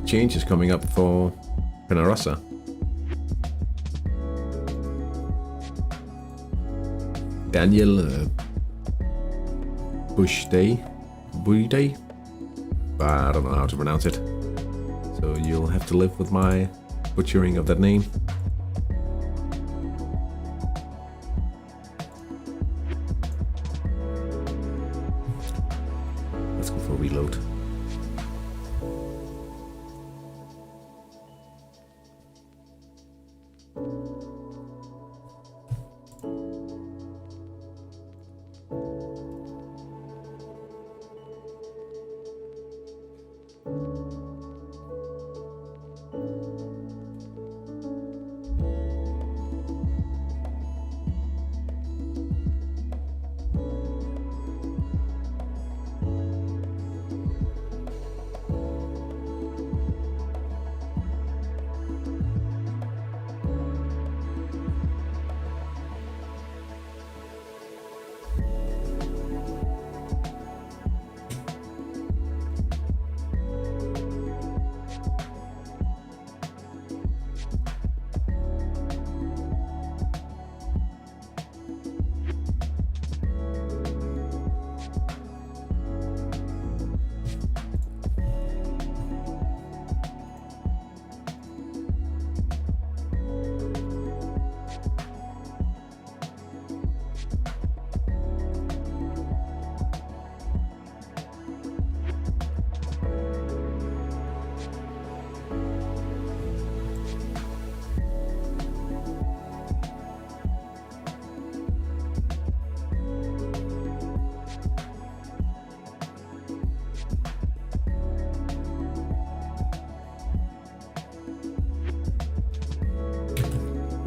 S1: Change is coming up for Penarosa. Daniel Bushday, I don't know how to pronounce it, so you'll have to live with my butchering of that name. Let's go for a reload.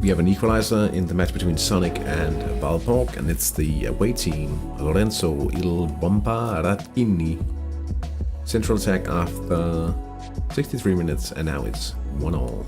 S1: We have an equalizer in the match between Sonic and Valpork, and it's the away team, Lorenzo Il Bomba Ratchini. Central attack after 63 minutes, and now it's 1-1.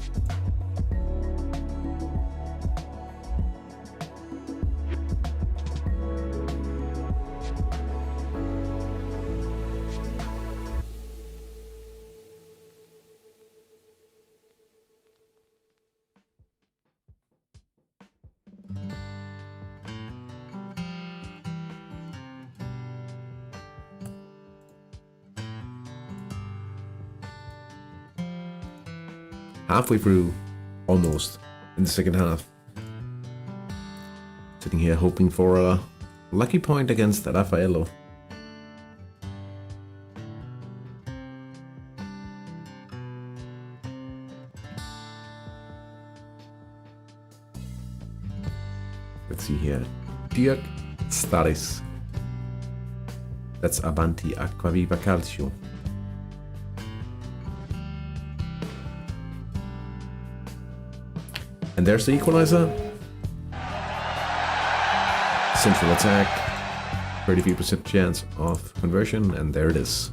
S1: halfway through, almost, in the second half. Sitting here hoping for a lucky point against Raffaello. Let's see here. Dirk Staris. That's Avanti Acquaviva Calcio. And there's the equalizer. Central attack. 33% chance of conversion, and there it is.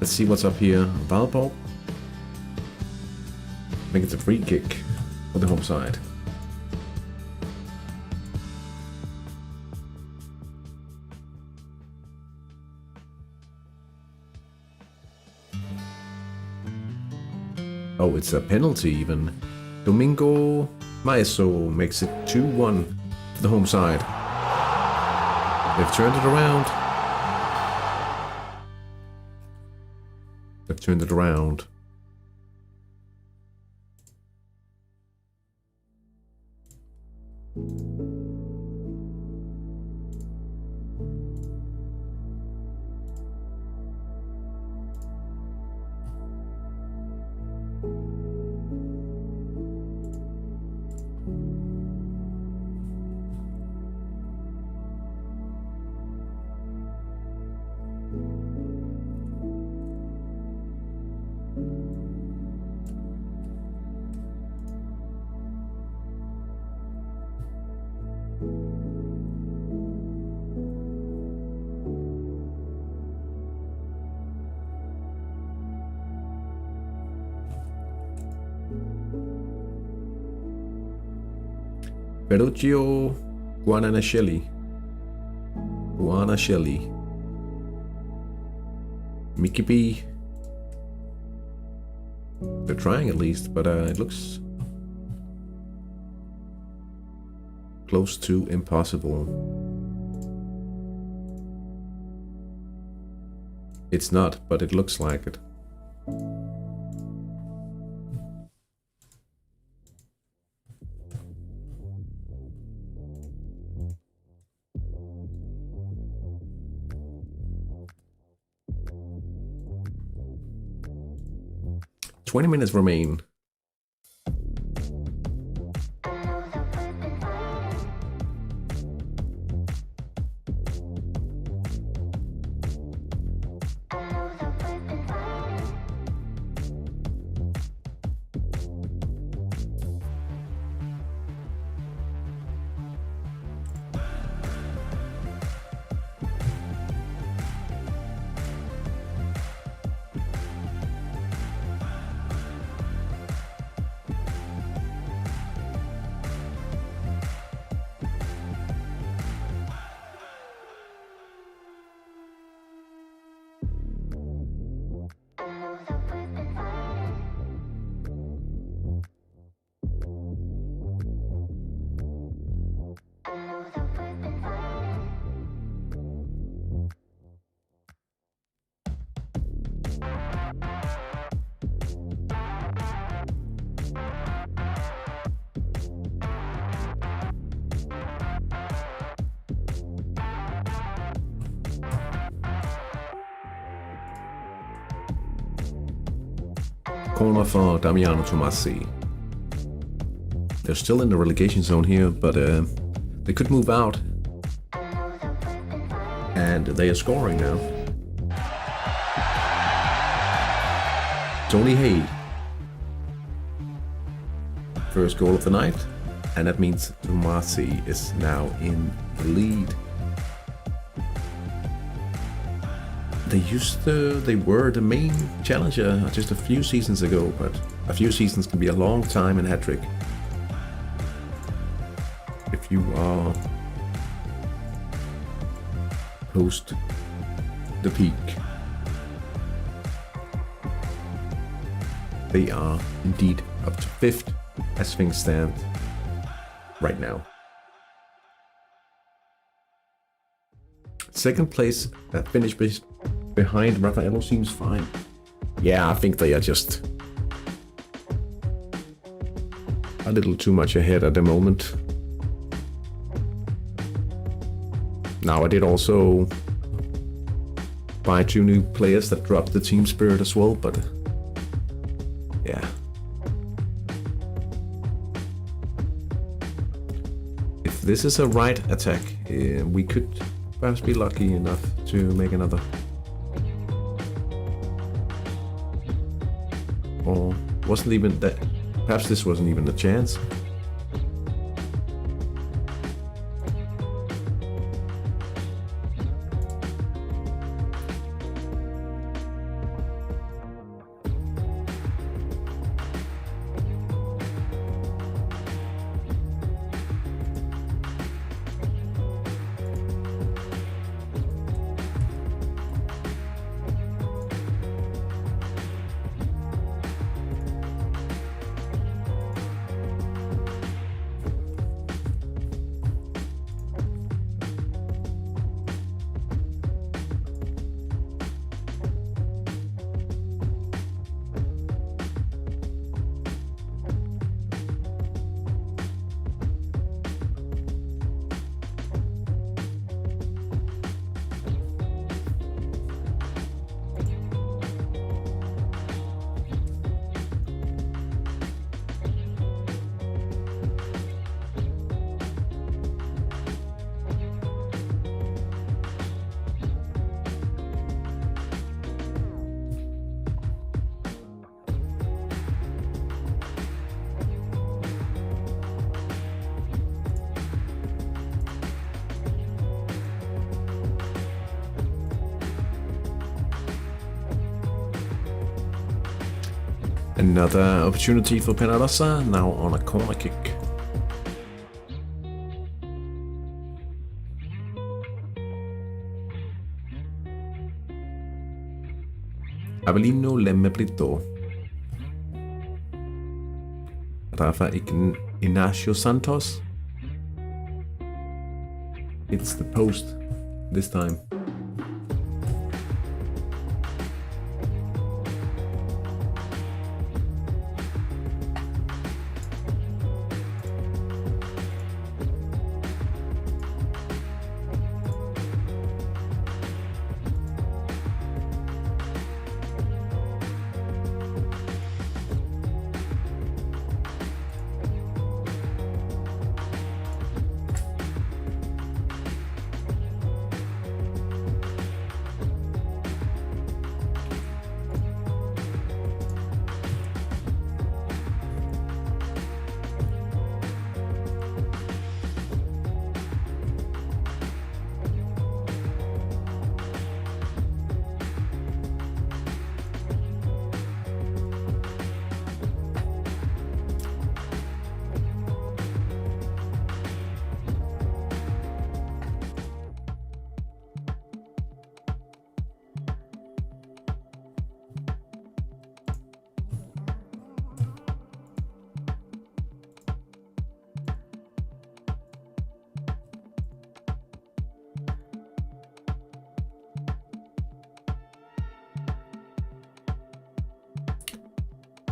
S1: Let's see what's up here. Valpo. I think it's a free kick for the home side. Oh, it's a penalty even. Domingo Maeso makes it 2-1 to the home side. They've turned it around. They've turned it around. Ferruccio Guananascelli. Mickey B. They're trying at least, but it looks close to impossible. It's not, but it looks like it. "20 minutes remain. corner for Damiano Tomassi. They're still in the relegation zone here, but they could move out. And they are scoring now. Tony Hay. First goal of the night. And that means Tomassi is now in the lead. They were the main challenger just a few seasons ago, but a few seasons can be a long time in Hattrick. If you are post the peak. They are indeed up to 5th as things stand right now. Second place, finish behind Raffaello seems fine. Yeah, I think they are just a little too much ahead at the moment. Now I did also buy 2 new players that dropped the team spirit as well, but yeah. If this is a right attack, we could perhaps be lucky enough to make another. Or wasn't even that, perhaps this wasn't even a chance. Another opportunity for Penarosa, now on a corner kick. Avelino Lemmebrito. Rafa Ignacio Santos. It's the post this time.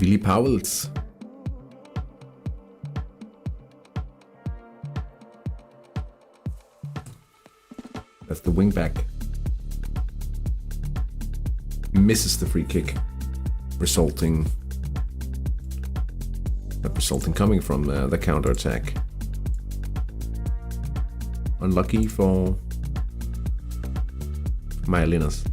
S1: Billy Powells. That's the wingback. Misses the free kick, resulting That resulting coming from the counter-attack. Unlucky for Myelinas.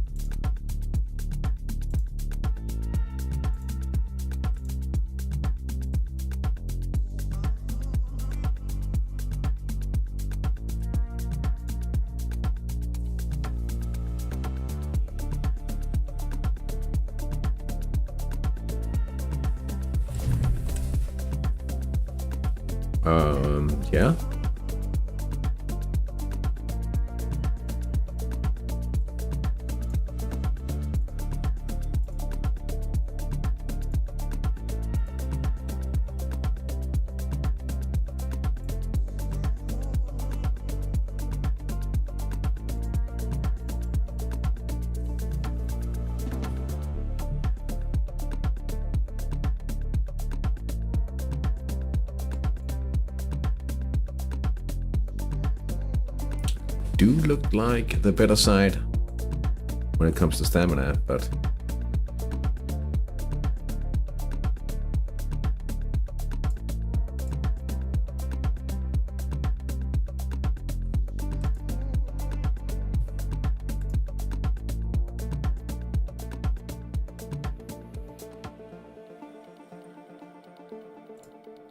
S1: Yeah. Do look like the better side when it comes to stamina, but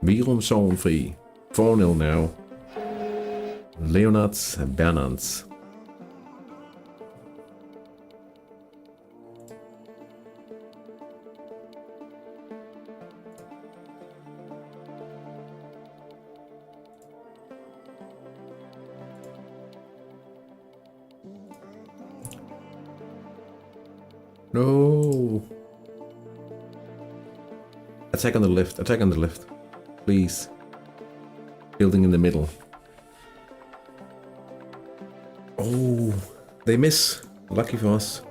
S1: Virum Sorgenfri, 4-0 now. Leonards Bernards. No. Attack on the left. Attack on the left. Please. Building in the middle. Oh, they miss. Lucky for us.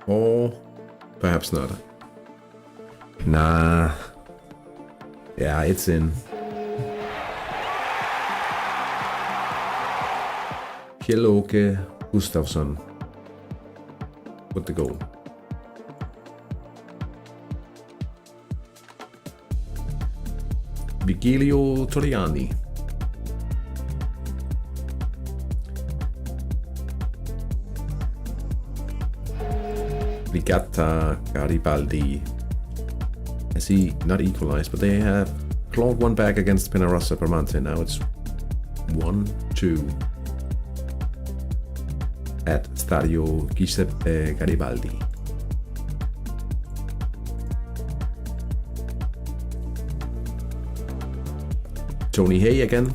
S1: Or perhaps not. Nah. Yeah, it's in. Kjell-Åke Gustafsson with the goal. Vigilio Torriani. Ligata Garibaldi. I see, not equalized, but they have clawed one back against Penarosa Bramante. Now it's 1-2 at Stadio Giuseppe Garibaldi. Tony Hay again.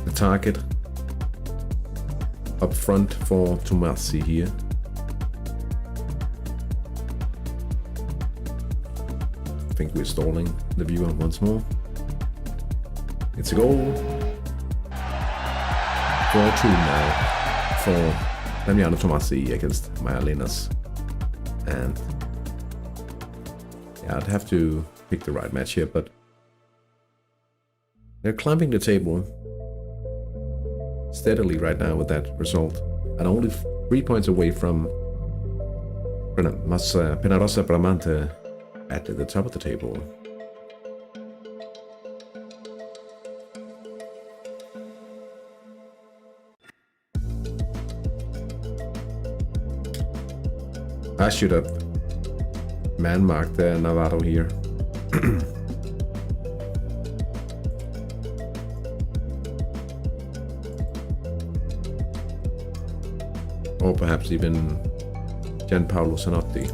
S1: The target up front for Tomasi here. I think we're stalling the viewer once more. It's a goal. 4-2 now for Damiano Tomasi against Myelinas. And yeah, I'd have to pick the right match here, but they're climbing the table steadily right now with that result, and only 3 points away from Penarosa Bramante at the top of the table. I should have man-marked Navarro here. Or perhaps even Gianpaolo Zanotti.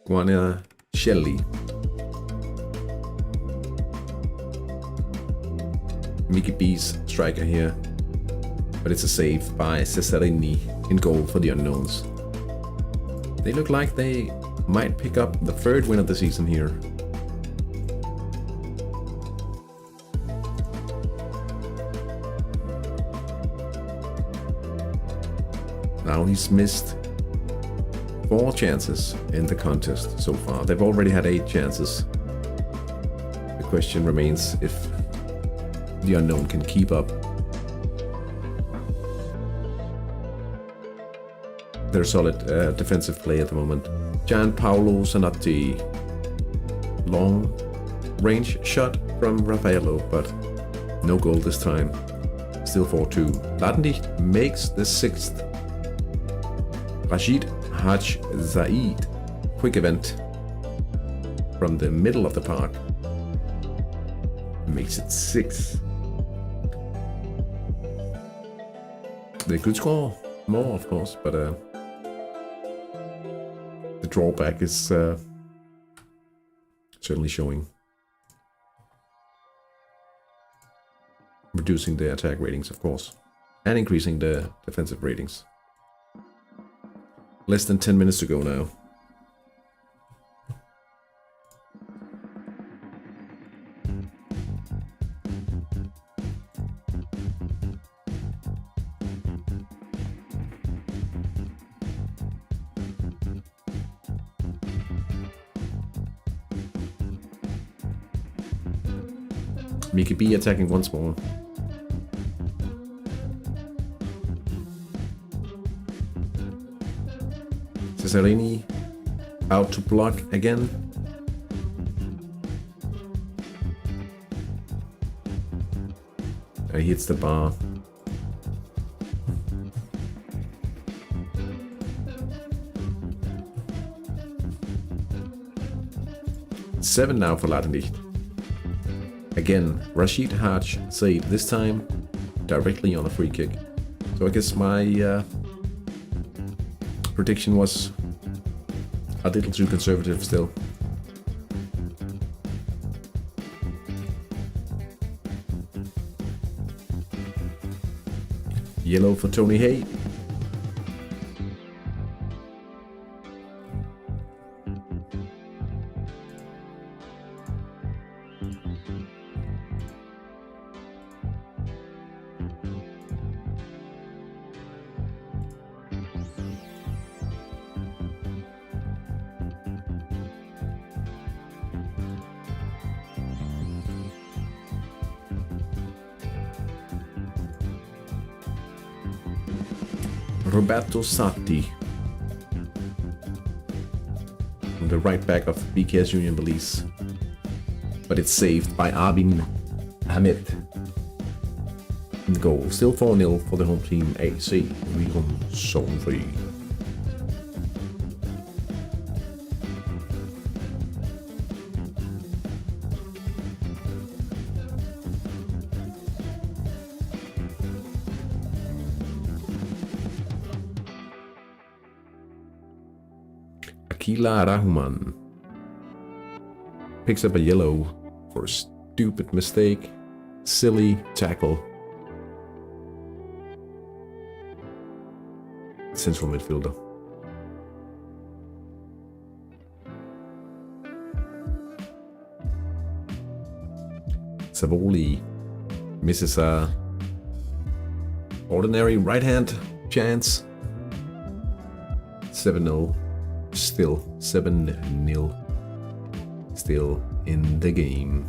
S1: Guana Shelley. Mickey B's striker here. But it's a save by Cesarini in goal for the Unknowns. They look like they might pick up the third win of the season here. Now he's missed 4 chances in the contest so far. They've already had 8 chances. The question remains if the Unknown can keep up their solid defensive play at the moment. Gianpaolo Zanotti. Long range shot from Raffaello, but no goal this time. Still 4-2. Ladendicht makes the 6th. Rashid Haj Zaid. Quick event from the middle of the park. Makes it 6. They could score more, of course, but the drawback is certainly showing. Reducing the attack ratings, of course, and increasing the defensive ratings. Less than 10 minutes to go now. Mickey B attacking once more. Cesarini out to block again. He hits the bar. Seven now for Ladendicht. Again, Rashid Haj Said, this time directly on a free kick. So I guess my prediction was a little too conservative still. Yellow for Tony Hay. Roberto Satti, the right back of BKS Union Belize, but it's saved by Abin Hamid in goal. Still 4-0 for the home team AC. We home zone 3. Akila Rahman picks up a yellow for a stupid mistake. Silly tackle. Central midfielder. Savoli misses a ordinary right hand chance. 7-0. Still 7-0. Still in the game.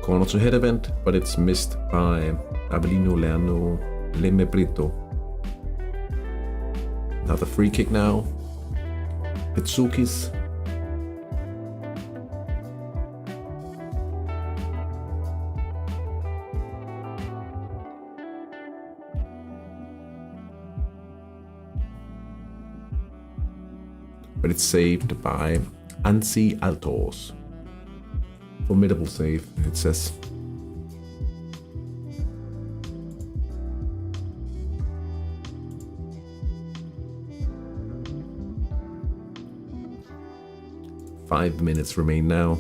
S1: Corner to head event, but it's missed by Abelino Lerno Lemebrito. Another free kick now. Pitsukis. but it's saved by Ansi Altos. Formidable save, it says. Five minutes remain now.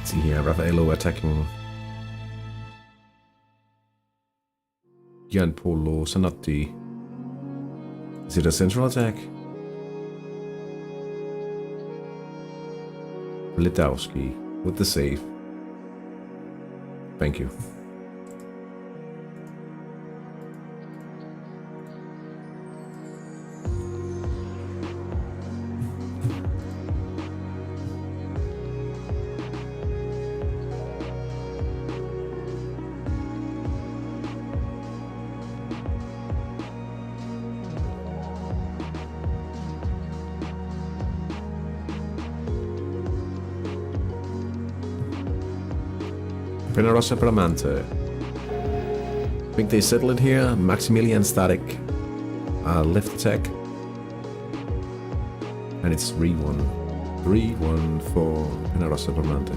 S1: See here, Raffaello attacking Gianpolo Zanotti. Is it a central attack? Litowski with the save. Thank you. Penarosa Bramante. I think they settle it here. Maximilian Static. Left attack. And it's 3-1. 3-1 for Penarosa Bramante.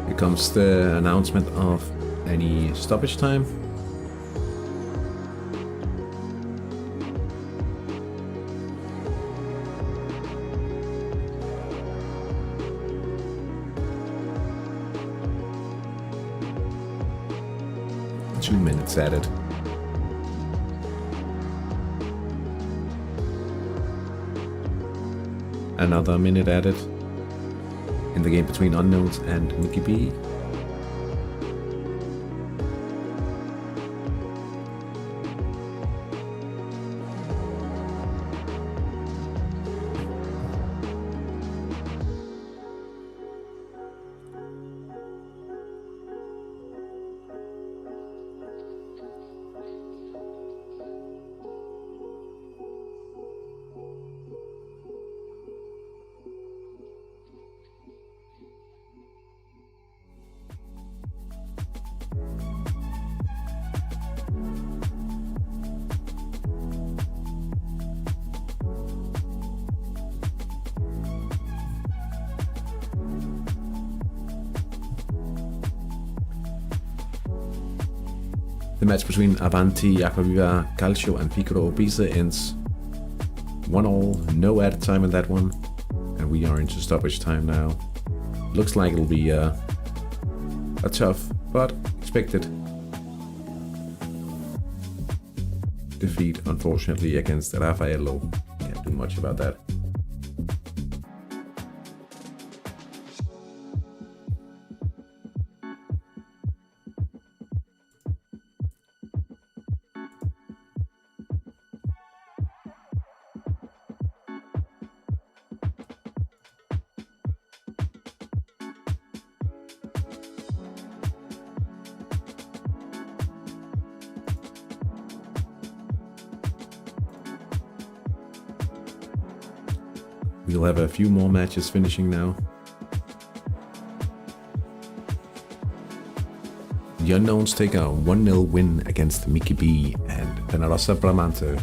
S1: Here comes the announcement of any stoppage time. Two minutes added. Another minute added in the game between Unknowns and Mickey B. The match between Avanti, Aquaviva, Calcio and Piccolo Obisa ends 1-1, no added time in that one. And we are into stoppage time now. Looks like it'll be a tough but expected defeat, unfortunately, against Raffaello. Can't do much about that. We'll have a few more matches finishing now. The Unknowns take a 1-0 win against Mickey B, and Venerosa Bramante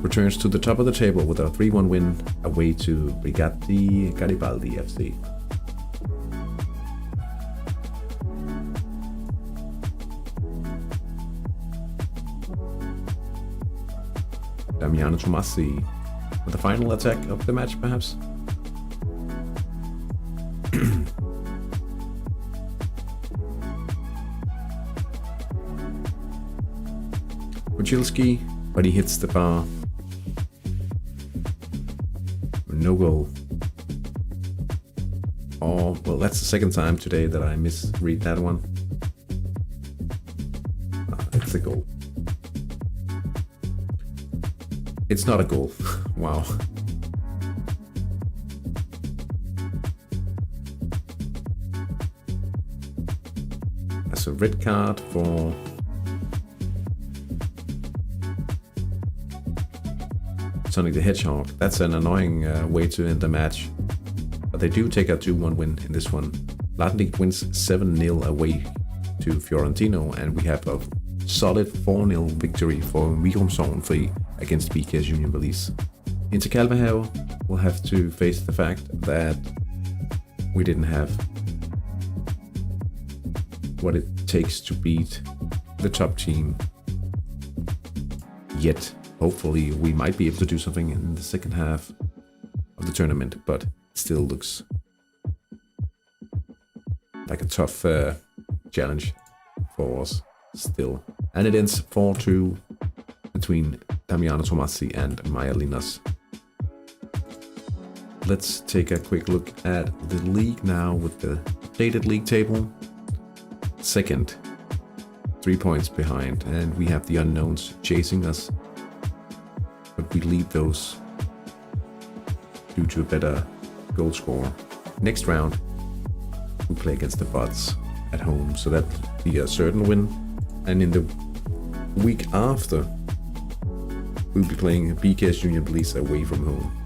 S1: returns to the top of the table with a 3-1 win away to Brigatti Garibaldi FC. Damiano Tomassi with the final attack of the match, perhaps. Wojcicki, but he hits the bar. No goal. Oh, well, that's the second time today that I misread that one. It's a goal. It's not a goal. Wow. That's a red card for Sonic the Hedgehog. That's an annoying way to end the match. But they do take a 2-1 win in this one. Latnik wins 7-0 away to Fiorentino, and we have a solid 4-0 victory for Vigumsson against BK's Union Belize. Inter Calvehave will have to face the fact that we didn't have what it takes to beat the top team yet. Hopefully we might be able to do something in the second half of the tournament, but it still looks like a tough challenge for us still. And it ends 4-2 between Damiano Tomassi and Maya Linas. Let's take a quick look at the league now with the updated league table. Second, 3 points behind, and we have the Unknowns chasing us, but we lead those due to a better goal score. Next round, we play against the Buds at home, so that'll be a certain win. And in the week after, we'll be playing BK's Union Belize away from home.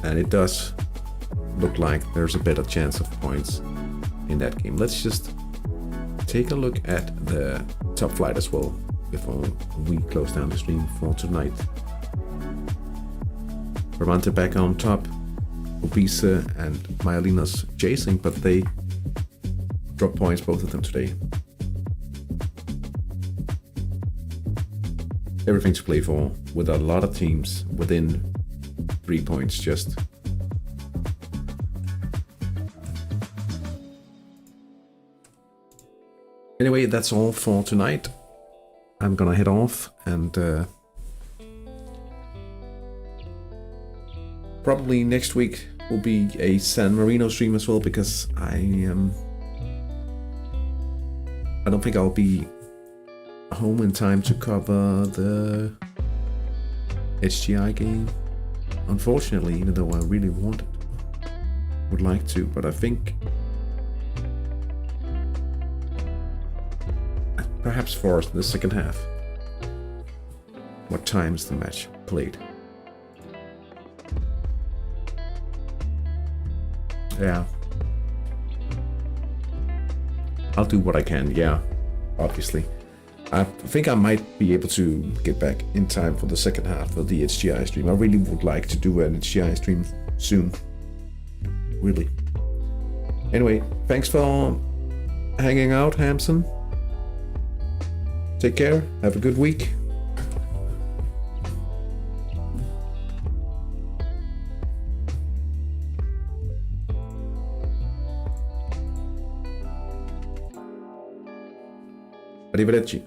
S1: And it does look like there's a better chance of points in that game. Let's just take a look at the top flight as well before we close down the stream for tonight. Bramante back on top. Obisa and Myalinas chasing, but they drop points, both of them today. Everything to play for, with a lot of teams within 3 points just. Anyway, that's all for tonight. I'm gonna head off and probably next week will be a San Marino stream as well, because I don't think I'll be home in time to cover the HGI game, unfortunately, even though I really would like to, but I think perhaps for the second half. What time is the match played? Yeah. I'll do what I can, yeah, obviously. I think I might be able to get back in time for the second half of the HGI stream. I really would like to do an HGI stream soon. Really. Anyway, thanks for hanging out, Hamson. Take care. Have a good week. Arrivederci.